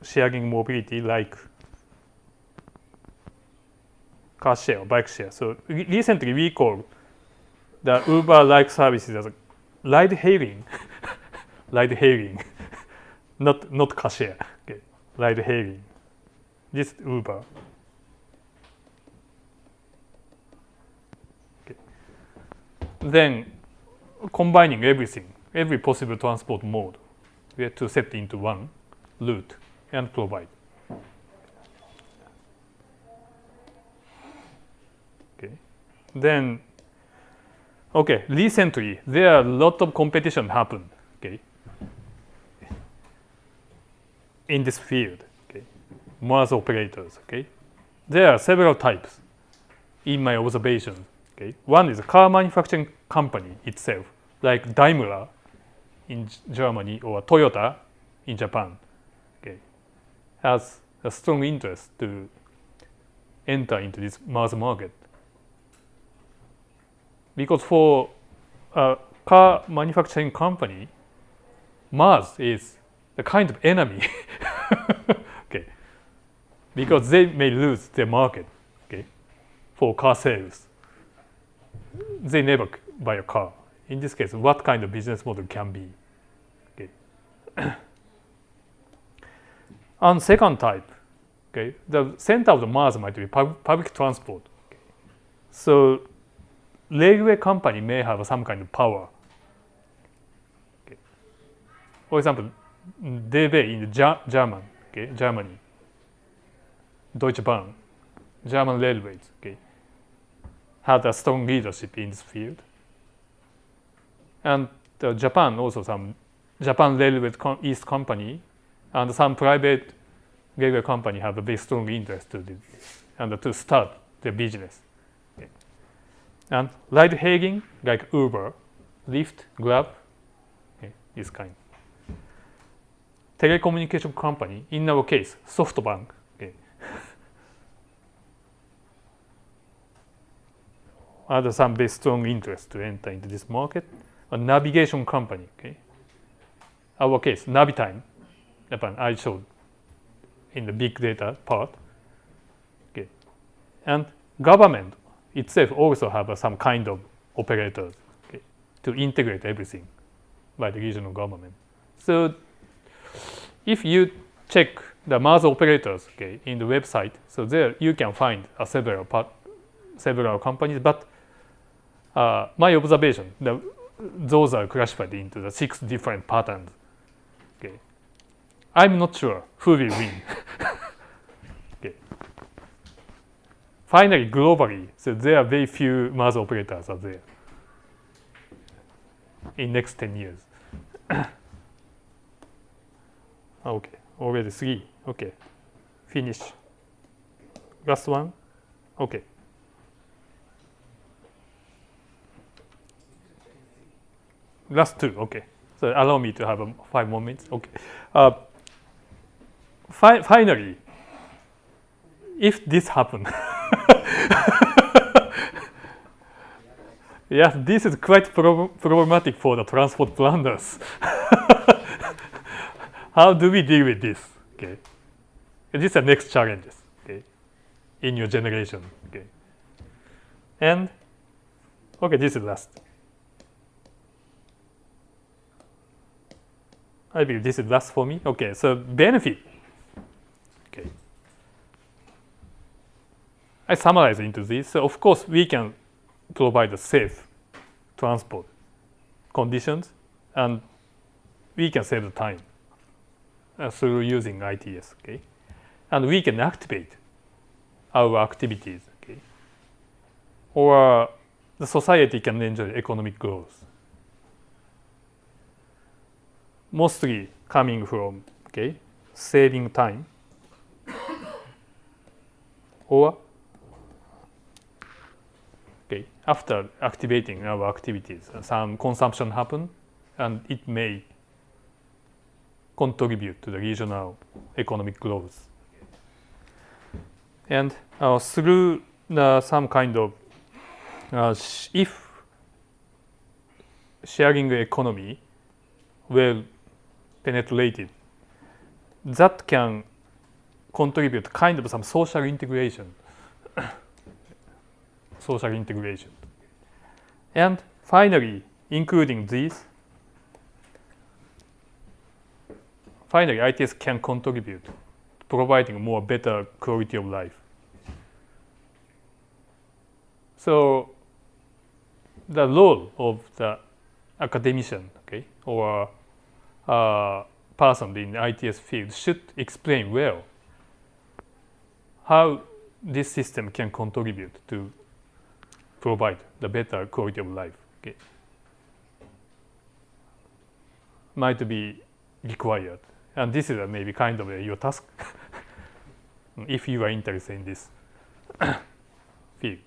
sharing mobility, like car share, bike share. So recently we call the Uber-like services as ride-hailing, not car share. Okay, ride-hailing. This Uber. Then combining everything, every possible transport mode, we have to set into one route and provide. Okay. Then, okay, recently there are a lot of competition happened. Okay. In this field, okay, Mars operators. Okay, there are several types in my observation. Okay. One is a car manufacturing company itself, like Daimler in Germany or Toyota in Japan. has a strong interest to enter into this mass market. Because for a car manufacturing company, mass is the kind of enemy. Okay. Because they may lose their market, okay, for car sales. They never buy a car. In this case, what kind of business model can be? Okay. And second type, okay, the center of the mass might be public transport. Okay. So railway company may have some kind of power. Okay. For example, DB in Germany, Deutsche Bahn, German railways, okay, had a strong leadership in this field. And Japan also, some Japan Railway East Company and some private railway company have a very strong interest to this, and to start their business. Okay. And ride hailing like Uber, Lyft, Grab, okay, this kind. Telecommunication company, in our case, SoftBank. Okay. Had some very strong interest to enter into this market. A navigation company, okay. Our case, Navitime, Japan, I showed in the big data part. Okay. And government itself also have some kind of operators, okay, to integrate everything by the regional government. So if you check the mass operators, okay, in the website, so there you can find several companies, but my observation, those are classified into the 6 different patterns. Okay. I'm not sure who will win. Okay. Finally, globally, so there are very few mass operators are there in next 10 years. Okay, already 3. Okay, finish. Last one. Okay. Last 2. Okay. So allow me to have 5 more minutes. Okay. Finally, if this happens, yes, this is quite problematic for the transport planners. How do we deal with this? Okay. These are next challenges, okay, in your generation. Okay. And okay, this is last. I believe this is last for me. Okay, so benefit. Okay. I summarize into this. So of course, we can provide a safe transport conditions, and we can save the time through using ITS. Okay, and we can activate our activities. Okay, or the society can enjoy economic growth. Mostly coming from, okay, saving time, or okay, after activating our activities, some consumption happen, and it may contribute to the regional economic growth. And through some kind of if sharing economy well penetrated, that can contribute kind of some social integration. Social integration. And finally, including these, finally ITS can contribute to providing more better quality of life. So the role of the academician, okay, or person in the ITS field should explain well how this system can contribute to provide the better quality of life. Okay. Might be required, and this is maybe kind of your task if you are interested in this field.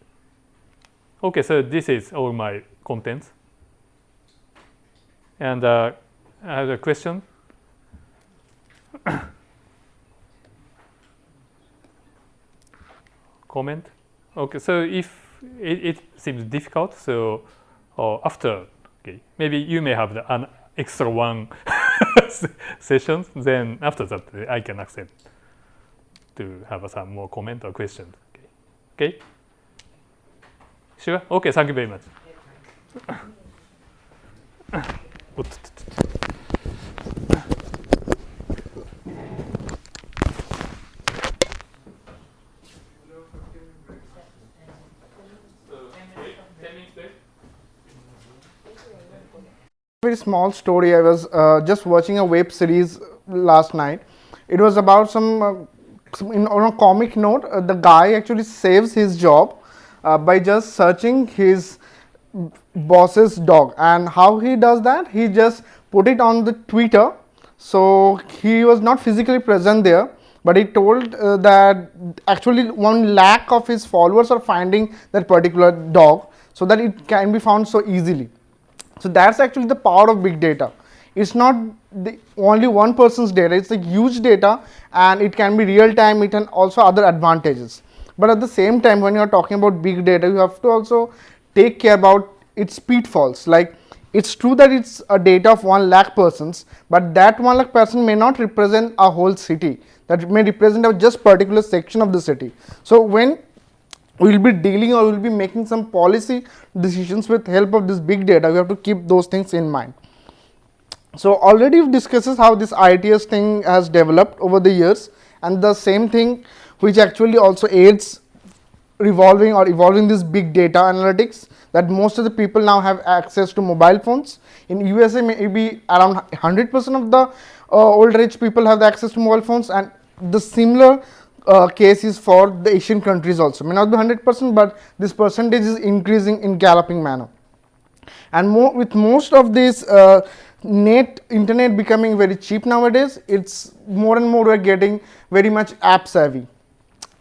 Okay, so this is all my contents. And I have a question. comment? Okay, so if it seems difficult, so after, okay, maybe you may have an extra one sessions, then after that I can accept to have some more comment or questions. Okay? Sure? Okay, thank you very much. Very small story. I was just watching a web series last night. It was about on a comic note, the guy actually saves his job by just searching his boss's dog. And how he does that? He just put it on the Twitter. So he was not physically present there, but he told that actually 1 lakh of his followers are finding that particular dog, so that it can be found so easily. So that's actually the power of big data. It's not only one person's data, it's a huge data, and it can be real time, it can also other advantages. But at the same time, when you are talking about big data, you have to also take care about its pitfalls. Like, it's true that it's a data of 1 lakh persons, but that 1 lakh person may not represent a whole city. That may represent a just particular section of the city. So when we will be dealing or we will be making some policy decisions with help of this big data, we have to keep those things in mind. So already we discusses how this ITS thing has developed over the years, and the same thing which actually also aids evolving this big data analytics, that most of the people now have access to mobile phones. In USA, maybe around 100% of the older age people have the access to mobile phones, and the similar case is for the Asian countries also. May not be 100%, but this percentage is increasing in galloping manner. And with most of this internet becoming very cheap nowadays, it's more and more we're getting very much app savvy.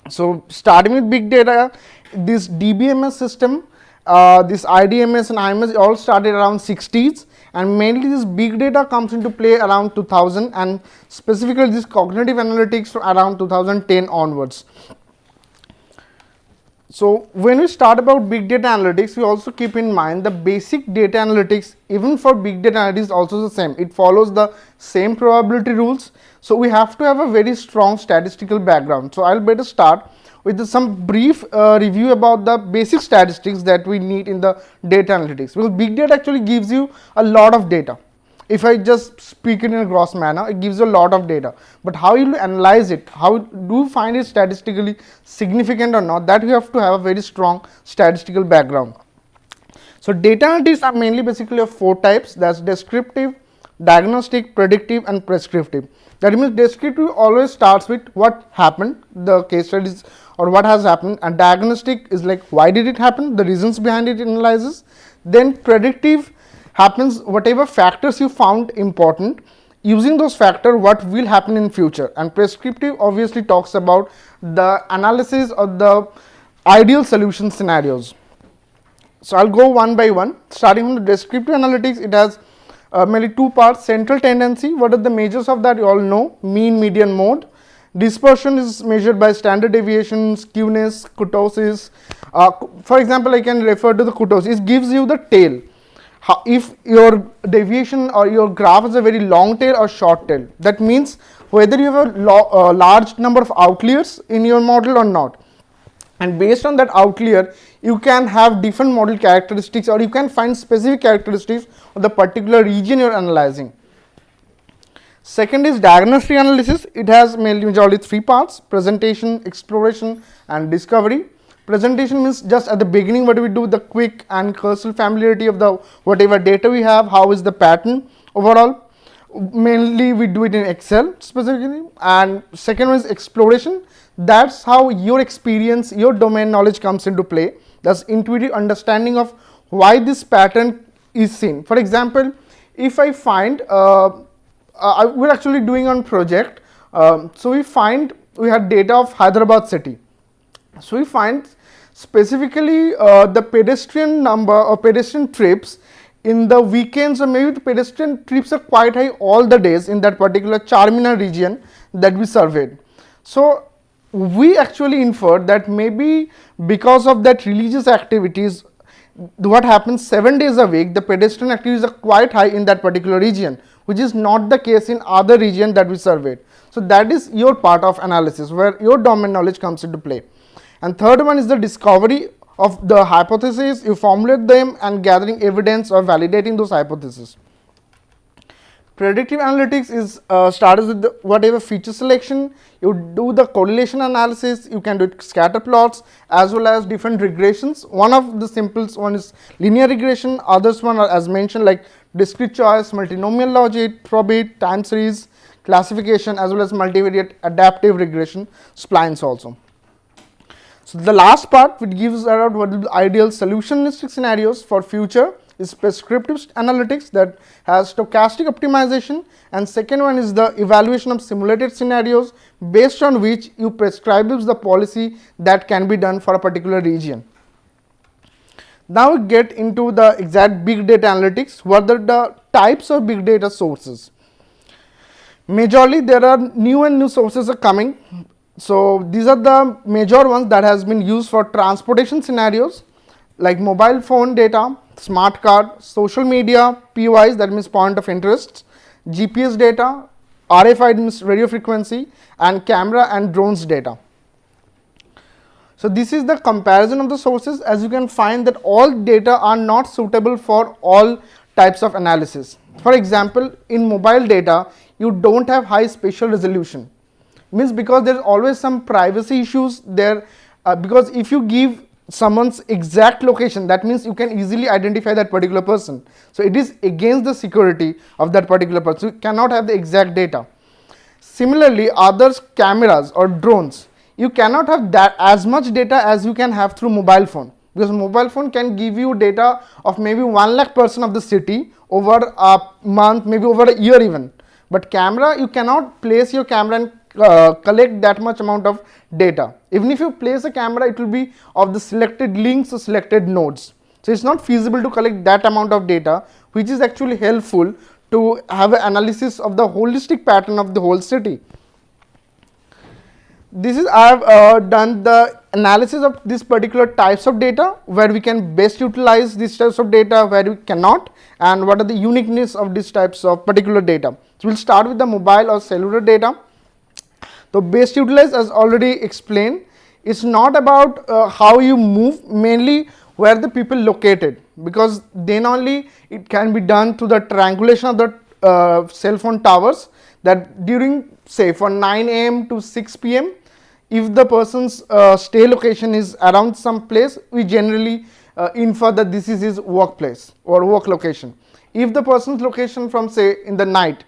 So starting with big data, this DBMS system, this IDMS and IMS all started around 60s, and mainly this big data comes into play around 2000, and specifically this cognitive analytics from around 2010 onwards. So when we start about big data analytics, we also keep in mind the basic data analytics, even for big data analytics, also the same. It follows the same probability rules. So we have to have a very strong statistical background. So I'll better start with some brief review about the basic statistics that we need in the data analytics, because big data actually gives you a lot of data. If I just speak it in a gross manner, it gives you a lot of data, but how you analyze it, how do you find it statistically significant or not, that you have to have a very strong statistical background. So data analytics are mainly basically of 4 types, that's descriptive, diagnostic, predictive and prescriptive. That means descriptive always starts with what happened, the case studies or what has happened, and diagnostic is like why did it happen, the reasons behind it analyzes. Then predictive happens whatever factors you found important, using those factors what will happen in future, and prescriptive obviously talks about the analysis of the ideal solution scenarios. So I'll go one by one. Starting from the descriptive analytics, it has mainly 2 parts. Central tendency, what are the measures of that, you all know, mean, median, mode. Dispersion is measured by standard deviation, skewness, kurtosis. For example, I can refer to the kurtosis. It gives you the tail. If your deviation or your graph is a very long tail or short tail, that means whether you have a large number of outliers in your model or not. And based on that outlier, you can have different model characteristics, or you can find specific characteristics of the particular region you are analyzing. Second is diagnostic analysis. It has majorly 3 parts: presentation, exploration and discovery. Presentation means just at the beginning what we do, the quick and cursor familiarity of the whatever data we have, how is the pattern overall. Mainly we do it in Excel specifically. And second one is exploration. That's how your experience, your domain knowledge comes into play. That's intuitive understanding of why this pattern is seen. For example, if I find we're actually doing on project, so we had data of Hyderabad city. So we find specifically the pedestrian number or pedestrian trips in the weekends, or maybe the pedestrian trips are quite high all the days in that particular Charminar region that we surveyed. So we actually inferred that maybe because of that religious activities, what happens 7 days a week, the pedestrian activities are quite high in that particular region, which is not the case in other region that we surveyed. So that is your part of analysis where your domain knowledge comes into play. And third one is the discovery of the hypotheses. You formulate them and gathering evidence or validating those hypotheses. Predictive analytics is started with the whatever feature selection. You do the correlation analysis. You can do scatter plots as well as different regressions. One of the simplest one is linear regression. Others one are as mentioned like discrete choice, multinomial logic, probit, time series, classification, as well as multivariate adaptive regression, splines also. So the last part which gives around what is the ideal solutionistic scenarios for future is prescriptive analytics that has stochastic optimization, and second one is the evaluation of simulated scenarios based on which you prescribe the policy that can be done for a particular region. Now we get into the exact big data analytics. What are the types of big data sources? Majorly there are new sources are coming. So these are the major ones that has been used for transportation scenarios like mobile phone data, smart card, social media, POIs, that means point of interest, GPS data, RFID means radio frequency, and camera and drones data. So this is the comparison of the sources. As you can find that all data are not suitable for all types of analysis. For example, in mobile data, you don't have high spatial resolution. Means because there is always some privacy issues there, because if you give someone's exact location, that means you can easily identify that particular person. So it is against the security of that particular person. You cannot have the exact data. Similarly, others cameras or drones, you cannot have that as much data as you can have through mobile phone, because mobile phone can give you data of maybe 1 lakh person of the city over a month, maybe over a year even. But camera, you cannot place your camera and collect that much amount of data. Even if you place a camera, it will be of the selected links or selected nodes. So it's not feasible to collect that amount of data, which is actually helpful to have an analysis of the holistic pattern of the whole city. This is I have done the analysis of these particular types of data, where we can best utilize these types of data, where we cannot, and what are the uniqueness of these types of particular data. So we'll start with the mobile or cellular data. So best utilize, as already explained, it's not about how you move, mainly where the people located, because then only it can be done through the triangulation of the cell phone towers, that during say for 9 AM to 6 PM, if the person's stay location is around some place, we generally infer that this is his workplace or work location. If the person's location from say in the night,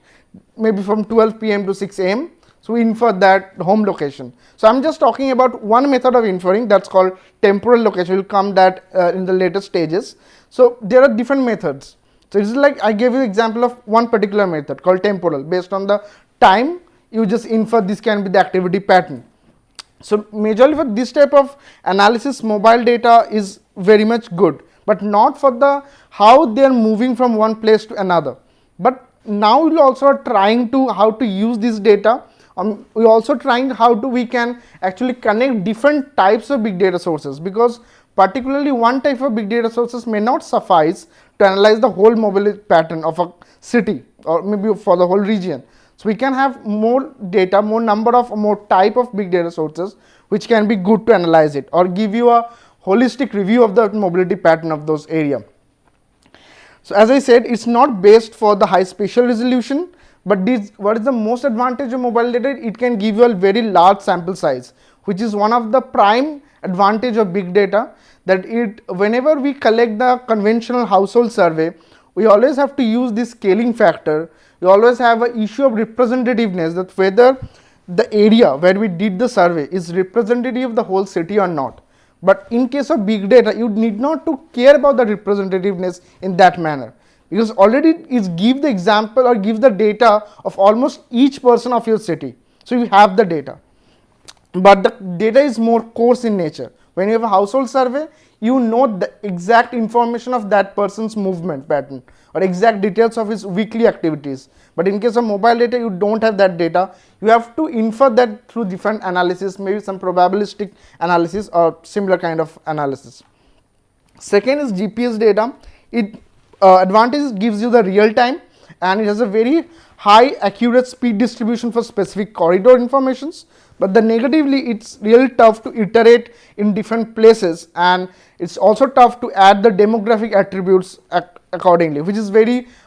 maybe from 12 PM to 6 AM, so we infer that home location. So I'm just talking about one method of inferring, that's called temporal location. We'll come that in the later stages. So there are different methods. So it's like I gave you an example of one particular method called temporal. Based on the time, you just infer this can be the activity pattern. So majorly for this type of analysis, mobile data is very much good, but not for the how they are moving from one place to another. But now we also are trying to how to use this data. We also trying how to we can actually connect different types of big data sources, because particularly one type of big data sources may not suffice to analyze the whole mobility pattern of a city or maybe for the whole region. So we can have more data, more number of more type of big data sources which can be good to analyze it or give you a holistic review of the mobility pattern of those area. So as I said, it's not based for the high spatial resolution, but this, what is the most advantage of mobile data? It can give you a very large sample size, which is one of the prime advantage of big data, that it whenever we collect the conventional household survey, we always have to use this scaling factor. We always have an issue of representativeness, that whether the area where we did the survey is representative of the whole city or not. But in case of big data, you need not to care about the representativeness in that manner, because already it give the example or give the data of almost each person of your city. So you have the data, but the data is more coarse in nature. When you have a household survey, you know the exact information of that person's movement pattern or exact details of his weekly activities. But in case of mobile data, you don't have that data. You have to infer that through different analysis, maybe some probabilistic analysis or similar kind of analysis. Second is GPS data. It advantage gives you the real time, and it has a very high accurate speed distribution for specific corridor informations. But the negatively, it's really tough to iterate in different places, and it's also tough to add the demographic attributes accordingly, which is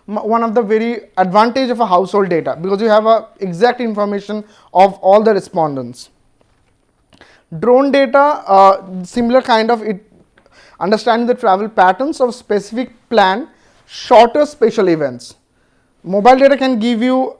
one of the very advantage of a household data, because you have a exact information of all the respondents. Drone data, similar kind of it, understanding the travel patterns of specific plan, shorter spatial events. Mobile data can give you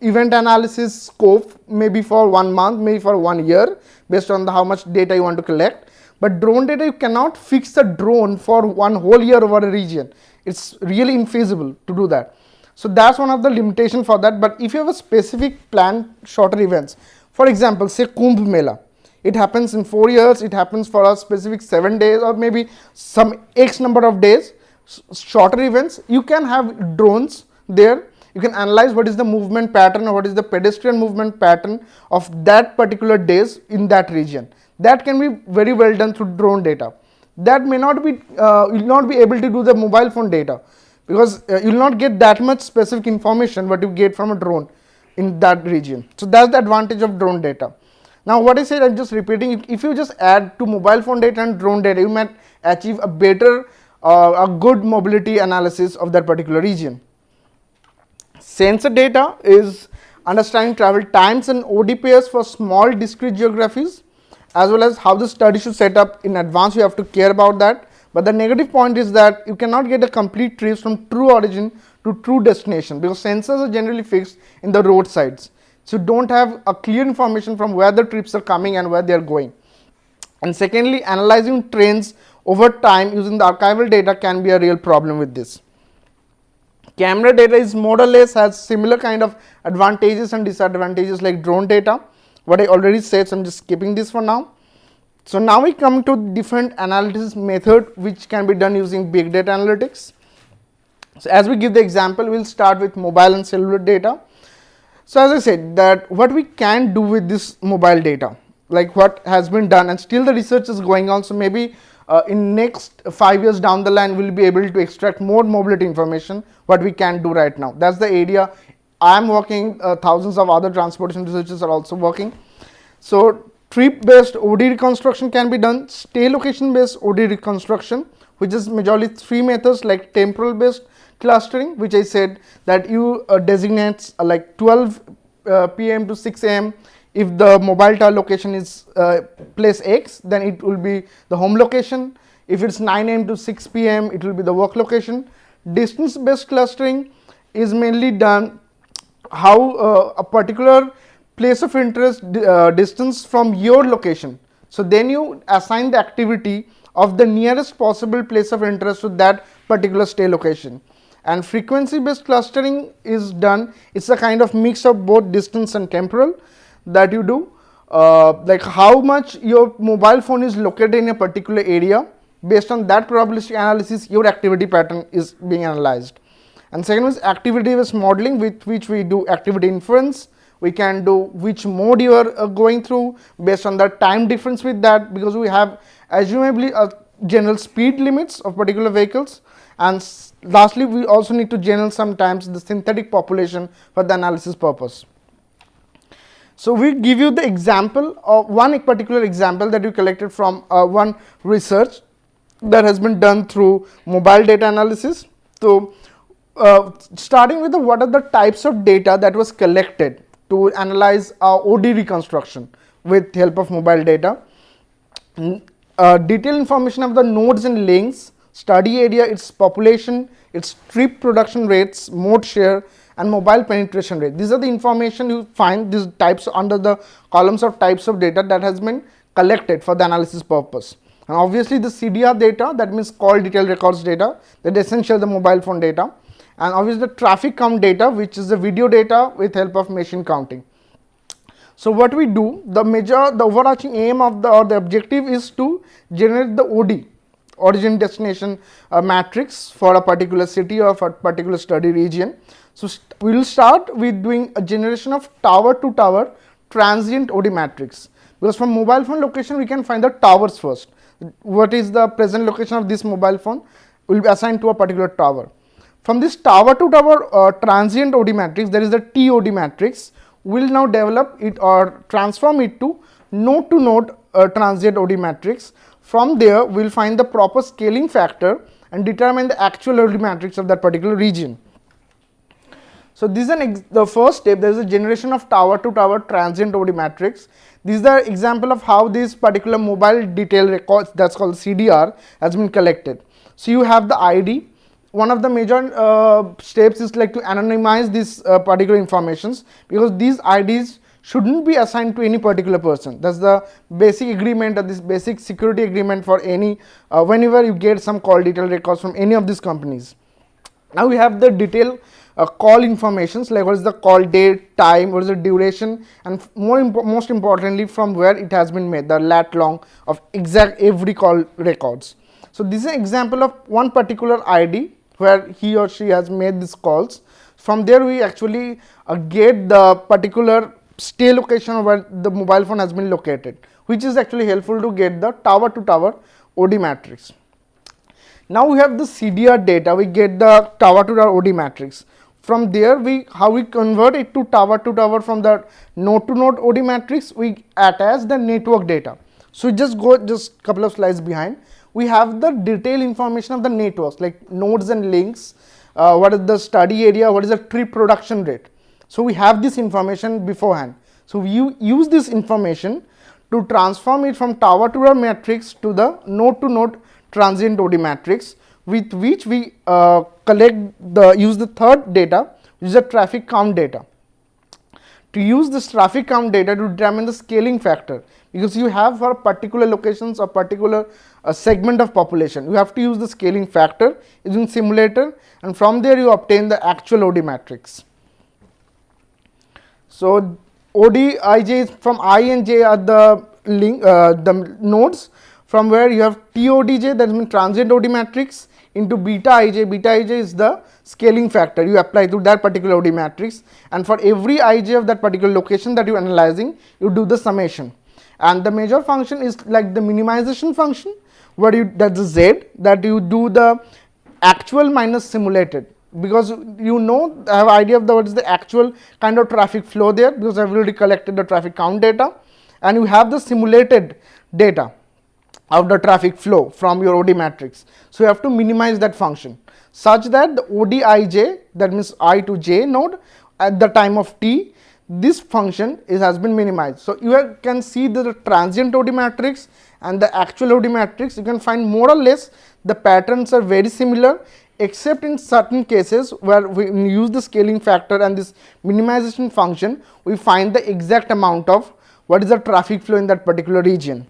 event analysis scope maybe for 1 month, maybe for 1 year, based on how much data you want to collect. But drone data, you cannot fix the drone for 1 whole year over a region. It's really infeasible to do that. So that's one of the limitation for that. But if you have a specific plan, shorter events, for example, say Kumbh Mela, it happens in 4 years, it happens for a specific 7 days or maybe some X number of days, shorter events, you can have drones there. You can analyze what is the movement pattern or what is the pedestrian movement pattern of that particular days in that region. That can be very well done through drone data. That may not be, you will not be able to do the mobile phone data, because you will not get that much specific information what you get from a drone in that region. So that's the advantage of drone data. Now what I said, I'm just repeating, if you just add to mobile phone data and drone data, you might achieve a better, a good mobility analysis of that particular region. Sensor data is understanding travel times and OD pairs for small discrete geographies, as well as how the study should set up in advance. You have to care about that. But the negative point is that you cannot get a complete trace from true origin to true destination, because sensors are generally fixed in the roadsides. So you don't have a clear information from where the trips are coming and where they are going. And secondly, analyzing trends over time using the archival data can be a real problem with this. Camera data is more or less has similar kind of advantages and disadvantages like drone data. What I already said, so I'm just skipping this for now. So now we come to different analysis method which can be done using big data analytics. So as we give the example, we'll start with mobile and cellular data. So as I said, that what we can do with this mobile data, like what has been done, and still the research is going on. So maybe in next 5 years down the line, we'll be able to extract more mobility information what we can do right now. That's the area I'm working, thousands of other transportation researchers are also working. So trip based OD reconstruction can be done, stay location based OD reconstruction, which is majorly 3 methods, like temporal based clustering, which I said that you designate like 12 p.m. to 6 a.m. If the mobile tower location is place X, then it will be the home location. If it's 9 a.m. to 6 p.m., it will be the work location. Distance based clustering is mainly done how a particular place of interest distance from your location. So then you assign the activity of the nearest possible place of interest to that particular stay location. And frequency based clustering is done, it's a kind of mix of both distance and temporal that you do, like how much your mobile phone is located in a particular area. Based on that probabilistic analysis, your activity pattern is being analyzed. And second is activity based modeling, with which we do activity inference. We can do which mode you are going through based on the time difference with that, because we have assumably a general speed limits of particular vehicles. And lastly, we also need to generate sometimes the synthetic population for the analysis purpose. So we give you the example of one particular example that we collected from one research that has been done through mobile data analysis. So starting with what are the types of data that was collected to analyze OD reconstruction with help of mobile data. Detailed information of the nodes and links, study area, its population, its trip production rates, mode share, and mobile penetration rate. These are the information you find, these types under the columns of types of data that has been collected for the analysis purpose. And obviously the CDR data, that means call detailed records data, that is essential the mobile phone data. And obviously the traffic count data, which is the video data with help of machine counting. So what we do, the overarching aim of the objective is to generate the OD, origin destination matrix for a particular city or for a particular study region. So we will start with doing a generation of tower to tower transient OD matrix, because from mobile phone location we can find the towers first. What is the present location of this mobile phone will be assigned to a particular tower. From this tower to tower transient OD matrix, there is the TOD matrix. We will now develop it or transform it to node transient OD matrix. From there we will find the proper scaling factor and determine the actual OD matrix of that particular region. So this is the first step. There is a generation of tower to tower transient OD matrix. This is the example of how this particular mobile detail records, that's called CDR, has been collected. So you have the ID. One of the major steps is like to anonymize this particular informations, because these IDs shouldn't be assigned to any particular person. That's the basic agreement, or this basic security agreement for any whenever you get some call detail records from any of these companies. Now we have the detail call informations, like what is the call date, time, what is the duration, and most importantly from where it has been made, the lat long of exact every call records. So this is an example of one particular ID where he or she has made these calls. From there we actually get the particular stay location where the mobile phone has been located, which is actually helpful to get the tower to tower OD matrix. Now we have the CDR data, we get the tower to tower OD matrix. From there how we convert it to tower from the node to node OD matrix, we attach the network data. So just couple of slides behind. We have the detailed information of the networks, like nodes and links, what is the study area, what is the trip production rate. So we have this information beforehand. So we use this information to transform it from tower to tower matrix to the node to node transient OD matrix, with which we use the third data, which is the traffic count data. To use this traffic count data to determine the scaling factor, because you have for particular locations or particular segment of population, you have to use the scaling factor using simulator, and from there you obtain the actual OD matrix. So ODIJ is from I and J are the link the nodes, from where you have TODJ, that means transient OD matrix, into beta ij is the scaling factor you apply to that particular OD matrix, and for every ij of that particular location that you are analyzing, you do the summation. And the major function is like the minimization function, where that's the Z, that you do the actual minus simulated, because you know have idea of what is the actual kind of traffic flow there, because I have already collected the traffic count data, and you have the simulated data of the traffic flow from your OD matrix. So you have to minimize that function such that the ODIJ, that means I to j node, at the time of t, this function has been minimized. So you can see the transient OD matrix and the actual OD matrix. You can find more or less the patterns are very similar, except in certain cases where we use the scaling factor and this minimization function, we find the exact amount of what is the traffic flow in that particular region.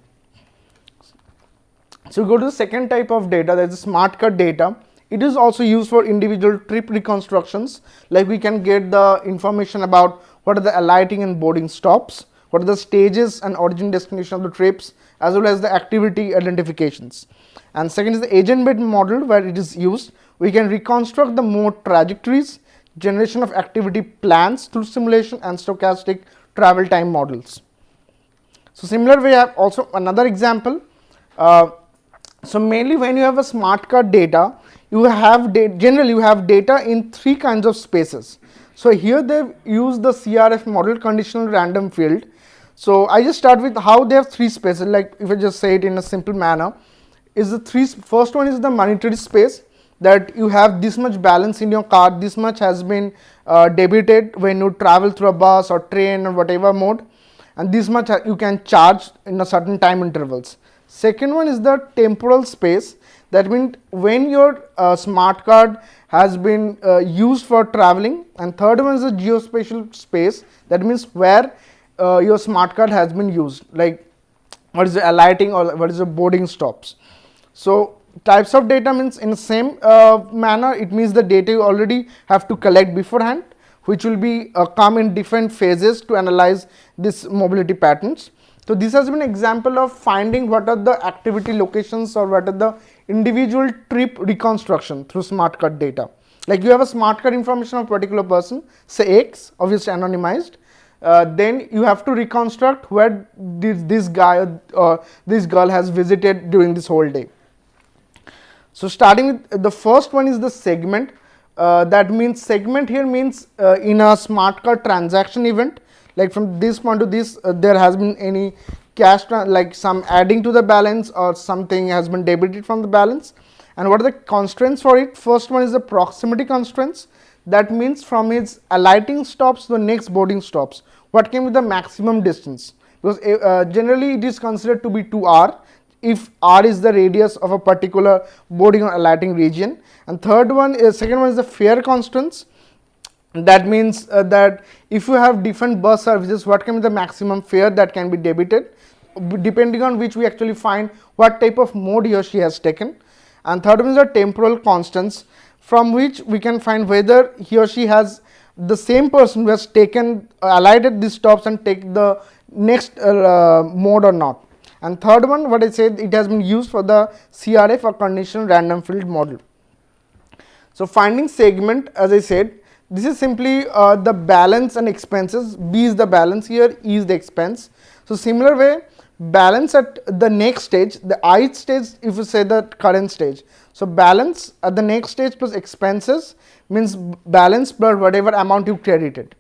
So we go to the second type of data, that is the smart cut data. It is also used for individual trip reconstructions, like we can get the information about what are the alighting and boarding stops, what are the stages and origin destination of the trips, as well as the activity identifications. And second is the agent-based model, where it is used. We can reconstruct the mode trajectories, generation of activity plans through simulation, and stochastic travel time models. So similar we have also another example. So mainly when you have a smart card data, you have generally you have data in three kinds of spaces. So here they use the CRF model, conditional random field. So I just start with how they have three spaces, like if I just say it in a simple manner, is the first one is the monetary space, that you have this much balance in your card, this much has been debited when you travel through a bus or train or whatever mode, and this much you can charge in a certain time intervals. Second one is the temporal space, that means when your smart card has been used for traveling, and third one is the geospatial space, that means where your smart card has been used, like what is the alighting or what is the boarding stops. So types of data means in the same manner, it means the data you already have to collect beforehand, which will be come in different phases to analyze this mobility patterns. So this has been an example of finding what are the activity locations or what are the individual trip reconstruction through smart card data. Like you have a smart card information of a particular person, say X, obviously anonymized. Then you have to reconstruct where this guy or this girl has visited during this whole day. So starting with the first one is the segment. That means segment here means in a smart card transaction event, like from this point to this, there has been any cash like some adding to the balance or something has been debited from the balance. And what are the constraints for it? First one is the proximity constraints. That means from its alighting stops to the next boarding stops, what can be the maximum distance? Because generally it is considered to be 2r if r is the radius of a particular boarding or alighting region. And third one is, second one is the fare constraints. That means that if you have different bus services, what can be the maximum fare that can be debited, depending on which we actually find what type of mode he or she has taken. And third one is the temporal constants, from which we can find whether he or she has the same person who has taken alighted these stops and take the next mode or not. And third one, what I said, it has been used for the CRF or conditional random field model. So finding segment, as I said, this is simply the balance and expenses. B is the balance here, E is the expense. So similar way, balance at the next stage, the ith stage, if you say the current stage. So balance at the next stage plus expenses means balance plus whatever amount you credited.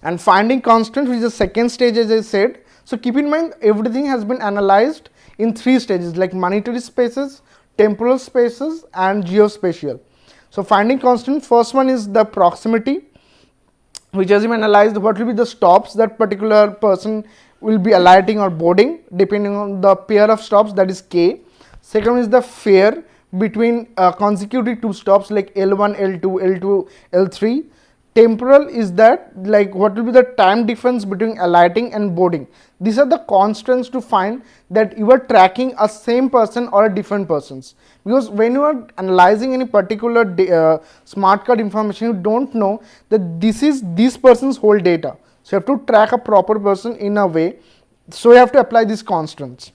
And finding constant, which is the second stage, as I said. So keep in mind, everything has been analyzed in 3 stages, like monetary spaces, temporal spaces and geospatial. So finding constant, first one is the proximity, which has been analyzed what will be the stops that particular person will be alighting or boarding depending on the pair of stops, that is k. Second one is the fare between consecutive 2 stops like L1, L2, L2, L3. Temporal is that like what will be the time difference between alighting and boarding. These are the constants to find that you are tracking a same person or a different persons, because when you are analyzing any particular smart card information, you don't know that this is this person's whole data. So you have to track a proper person in a way, so you have to apply these constants.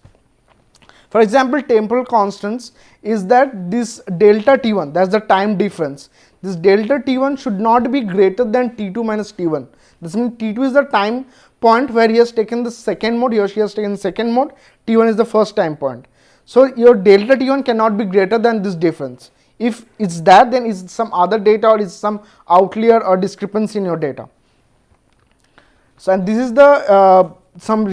For example, temporal constants is that this delta T1, that's the time difference. This delta T1 should not be greater than T2 minus T1. This means T2 is the time point where he has taken the second mode, he or she has taken the second mode, T1 is the first time point. So your delta T1 cannot be greater than this difference. If it's that, then it's some other data or is some outlier or discrepancy in your data. So and this is the some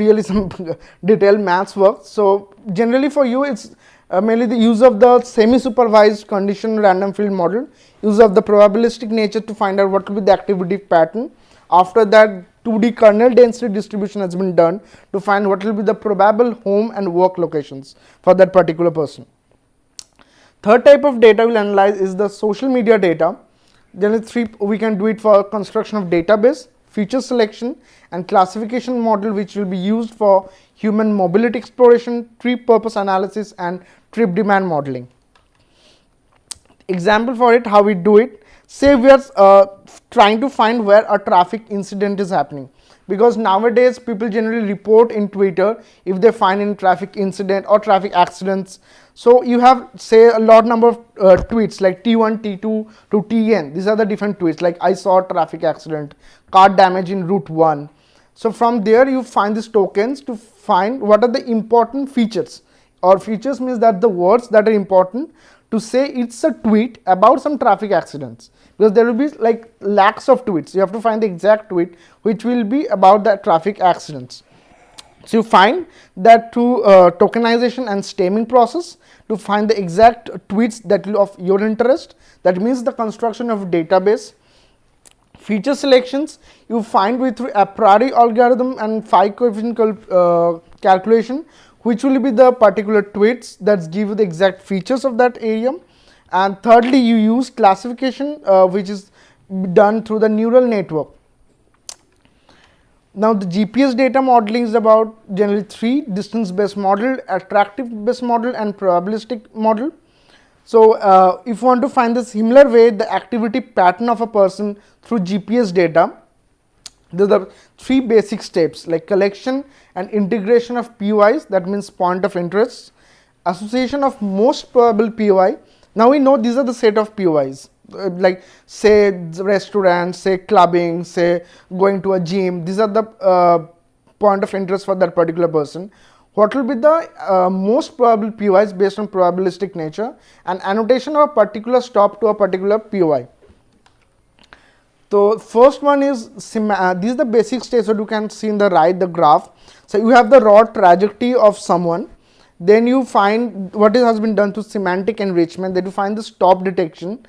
detailed maths work. So generally for you, it's mainly the use of the semi-supervised conditional random field model, use of the probabilistic nature to find out what will be the activity pattern. After that, 2D kernel density distribution has been done to find what will be the probable home and work locations for that particular person. Third type of data we'll analyze is the social media data. Generally we can do it for construction of database, feature selection and classification model, which will be used for human mobility exploration, trip purpose analysis and trip demand modeling. Example for it, how we do it, say we are trying to find where a traffic incident is happening, because nowadays people generally report in Twitter if they find any traffic incident or traffic accidents. So you have say a lot number of tweets like T1, T2 to TN. These are the different tweets like I saw a traffic accident, car damage in route 1. So from there you find these tokens to find what are the important features, or features means that the words that are important to say it's a tweet about some traffic accidents, because there will be like lakhs of tweets. You have to find the exact tweet which will be about the traffic accidents. So you find that through tokenization and stemming process to find the exact tweets that will of your interest. That means the construction of database. Feature selections you find with a priori algorithm and phi coefficient calculation, which will be the particular tweets that give you the exact features of that area. And thirdly, you use classification which is done through the neural network. Now the GPS data modeling is about generally 3: distance based model, attractive based model and probabilistic model. So if you want to find the similar way the activity pattern of a person through GPS data, there are 3 basic steps like collection and integration of POIs, that means point of interest, association of most probable POI. Now we know these are the set of POIs, like say restaurant, say clubbing, say going to a gym. These are the point of interest for that particular person. What will be the most probable POIs based on probabilistic nature, and annotation of a particular stop to a particular POI. So first one is this is the basic stage. So you can see in the right the graph. So you have the raw trajectory of someone, then you find what has been done to semantic enrichment, then you find the stop detection,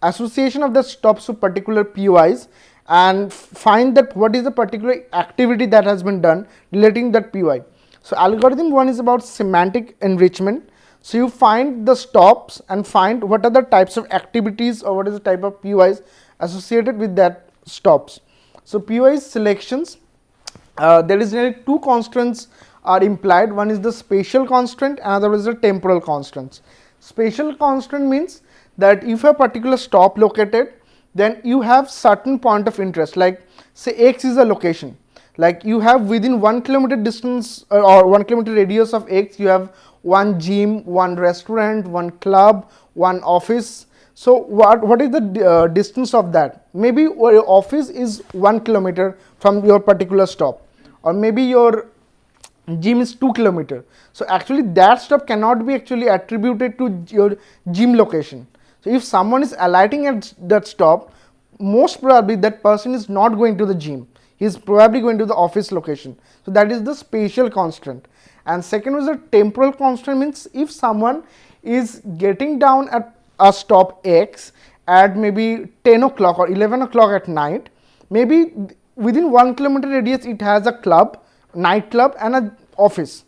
association of the stops to particular POIs, and find that what is the particular activity that has been done relating that POI. So algorithm 1 is about semantic enrichment. So you find the stops and find what are the types of activities or what is the type of POIs associated with that stops. So POIs selections, there is nearly 2 constants are implied. One is the spatial constraint, another is the temporal constraints. Spatial constraint means that if a particular stop located, then you have certain point of interest, like say X is a location, like you have within 1 kilometer distance or 1 kilometer radius of X, you have one gym, one restaurant, one club, one office. So what is the distance of that? Maybe your office is 1 kilometer from your particular stop, or maybe your gym is 2 kilometer. So actually that stop cannot be actually attributed to your gym location. So if someone is alighting at that stop, most probably that person is not going to the gym, he is probably going to the office location. So that is the spatial constraint. And second was the temporal constraint, means if someone is getting down at a stop X at maybe 10 o'clock or 11 o'clock at night, maybe within 1 kilometer radius it has a club, nightclub and an office,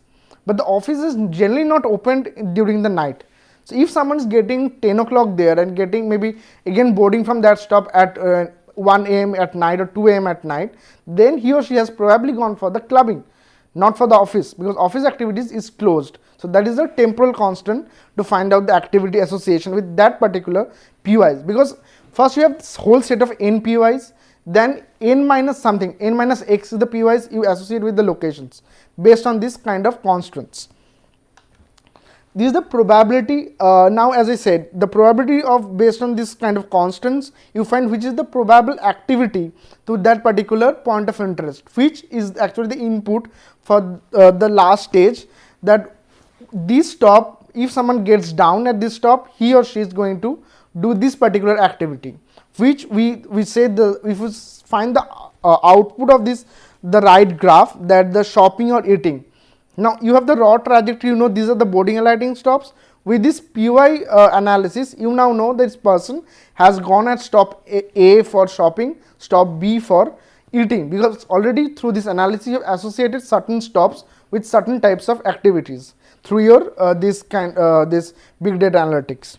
but the office is generally not opened during the night. So if someone is getting 10 o'clock there and getting maybe again boarding from that stop at 1 am at night or 2 am at night, then he or she has probably gone for the clubbing, not for the office, because office activities is closed. So that is a temporal constant to find out the activity association with that particular POIs, because first you have this whole set of n POIs, then n minus something, n minus x is the POIs you associate with the locations based on this kind of constants. This is the probability. Now as I said, the probability of based on this kind of constants, you find which is the probable activity to that particular point of interest, which is actually the input for the last stage, that this stop, if someone gets down at this stop, he or she is going to do this particular activity, which we say the, if we find the output of this, the right graph, that the shopping or eating. Now you have the raw trajectory, you know these are the boarding alighting stops. With this POI analysis, you now know this person has gone at stop A for shopping, stop B for eating, because already through this analysis you have associated certain stops with certain types of activities through your this big data analytics.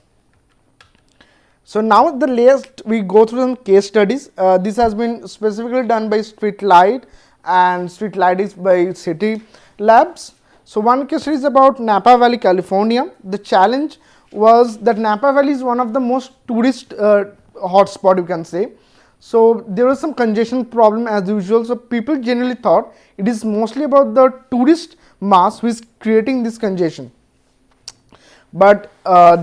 So now the last we go through some case studies. This has been specifically done by Streetlight, and Streetlight is by City Labs. So one case is about Napa Valley, California. The challenge was that Napa Valley is one of the most tourist hotspot, you can say. So there was some congestion problem as usual. So people generally thought it is mostly about the tourist mass who is creating this congestion, but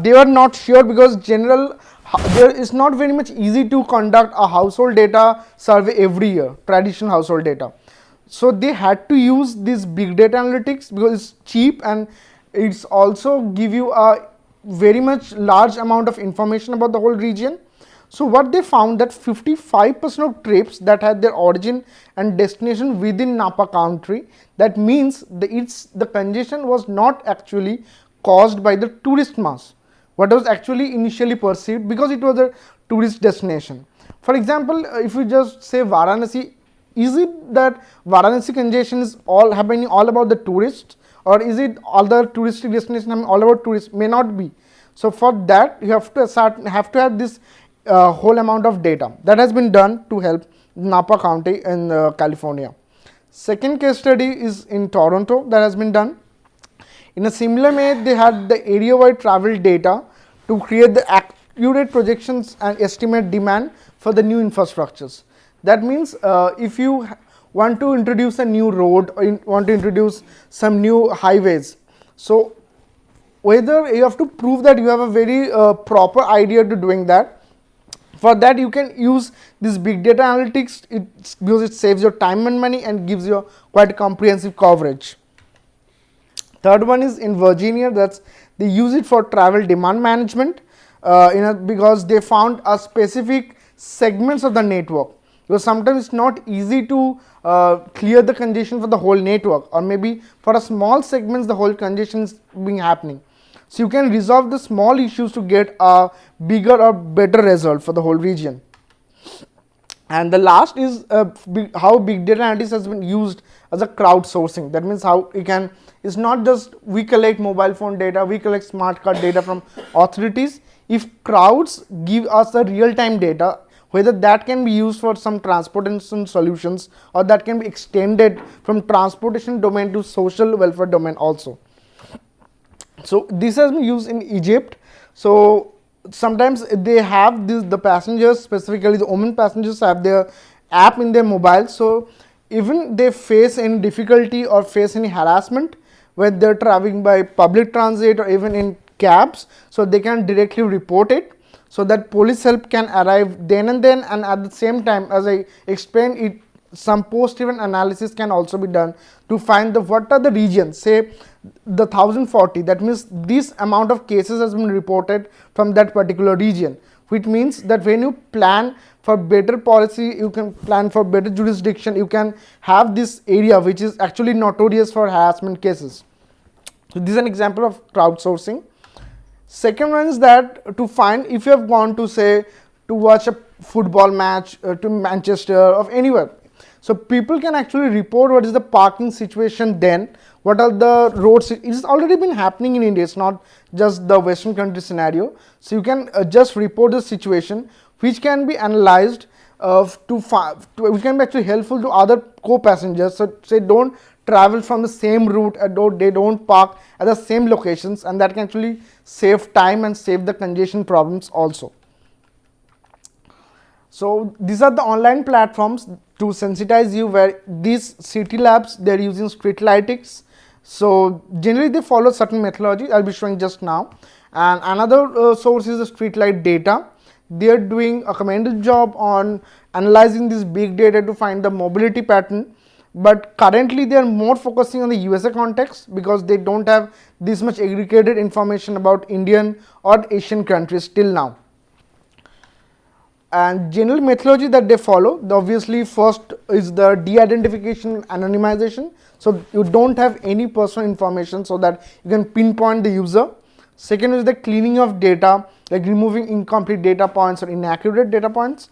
they were not sure, because there is not very much easy to conduct a household data survey every year, traditional household data. So they had to use this big data analytics because it's cheap and it's also give you a very much large amount of information about the whole region. So what they found that 55% of trips that had their origin and destination within Napa County, that means the congestion was not actually caused by the tourist mass, what was actually initially perceived, because it was a tourist destination. For example, if you just say Varanasi, is it that Varanasi congestion is all happening all about the tourists, or is it all the touristic destination all about tourists? May not be. So for that you have to have this whole amount of data that has been done to help Napa County in California. Second case study is in Toronto that has been done. In a similar way, they had the area-wide travel data to create the accurate projections and estimate demand for the new infrastructures. That means if you want to introduce a new road or want to introduce some new highways, so whether you have to prove that you have a very proper idea to doing that. For that you can use this big data analytics, because it saves your time and money and gives you quite comprehensive coverage. Third one is in Virginia, that's they use it for travel demand management, because they found a specific segments of the network, because sometimes it's not easy to clear the congestion for the whole network, or maybe for a small segments the whole congestion is being happening. So you can resolve the small issues to get a bigger or better result for the whole region. And the last is how big data analytics has been used as a crowdsourcing. That means how you can, it's not just we collect mobile phone data, we collect smart card data from authorities. If crowds give us the real time data, whether that can be used for some transportation solutions, or that can be extended from transportation domain to social welfare domain also. So this has been used in Egypt. So sometimes they have this, the passengers, specifically the women passengers, have their app in their mobile. So even they face any difficulty or face any harassment when they're traveling by public transit or even in cabs, so they can directly report it, so that police help can arrive then and then. And at the same time, as I explained it, some post-event analysis can also be done to find the what are the regions, say the 1040, that means this amount of cases has been reported from that particular region, which means that when you plan for better policy, you can plan for better jurisdiction, you can have this area which is actually notorious for harassment cases. So this is an example of crowdsourcing. Second one is that to find, if you have gone to say to watch a football match to Manchester or anywhere, so people can actually report what is the parking situation, then what are the roads. It has already been happening in India, it's not just the Western country scenario. So you can just report the situation, which can be analyzed which can be actually helpful to other co-passengers. So say don't travel from the same route, they don't park at the same locations, and that can actually save time and save the congestion problems also. So these are the online platforms to sensitize you, where these city labs, they are using street lightings. So generally they follow certain methodology, I'll be showing just now. And another source is the street light data. They are doing a commendable job on analyzing this big data to find the mobility pattern, but currently they are more focusing on the USA context, because they don't have this much aggregated information about Indian or Asian countries till now. And general methodology that they follow, obviously first is the de-identification anonymization, so you don't have any personal information, so that you can pinpoint the user. Second is the cleaning of data, like removing incomplete data points or inaccurate data points.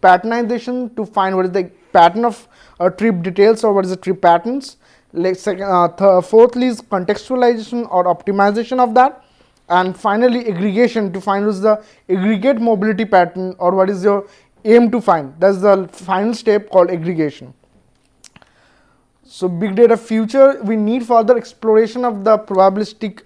Patternization, to find what is the pattern of trip details or what is the trip patterns. Like fourthly is contextualization or optimization of that. And finally aggregation, to find what is the aggregate mobility pattern or what is your aim to find. That's the final step called aggregation. So big data future, we need further exploration of the probabilistic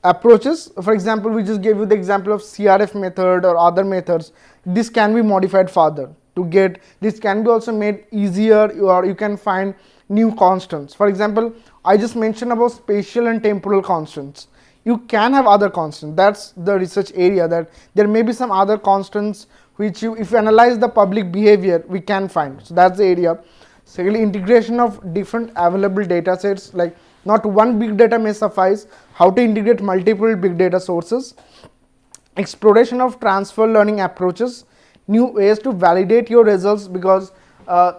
approaches. For example, we just gave you the example of CRF method or other methods. This can be modified further to get, this can be also made easier, or you can find new constants. For example, I just mentioned about spatial and temporal constants. You can have other constants, that's the research area, that there may be some other constants which you, if you analyze the public behavior, we can find. So that's the area. Secondly, integration of different available data sets, like not one big data may suffice, how to integrate multiple big data sources. Exploration of transfer learning approaches, new ways to validate your results, because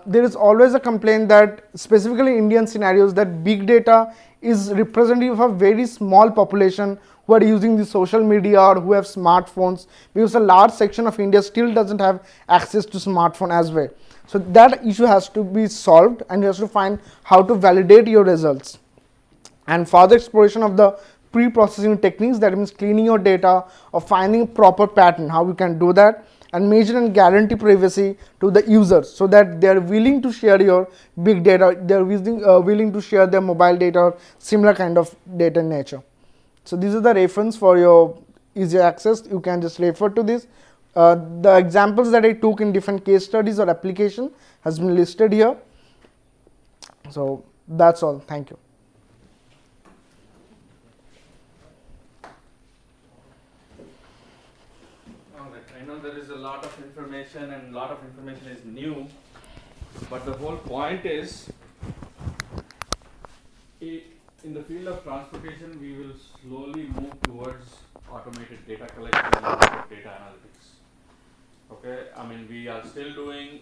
there is always a complaint that specifically in Indian scenarios that big data is representative of a very small population who are using the social media or who have smartphones, because a large section of India still doesn't have access to smartphone as well. So that issue has to be solved, and you have to find how to validate your results. And further exploration of the pre-processing techniques, that means cleaning your data or finding proper pattern, how you can do that. And measure and guarantee privacy to the users, so that they are willing to share your big data, they are willing to share their mobile data or similar kind of data in nature. So these are the reference for your easy access, you can just refer to this. The examples that I took in different case studies or application has been listed here. So that's all. Thank you. I know there is a lot of information and a lot of information is new, but the whole point is in the field of transportation we will slowly move towards automated data collection and data analytics. Okay, I mean we are still doing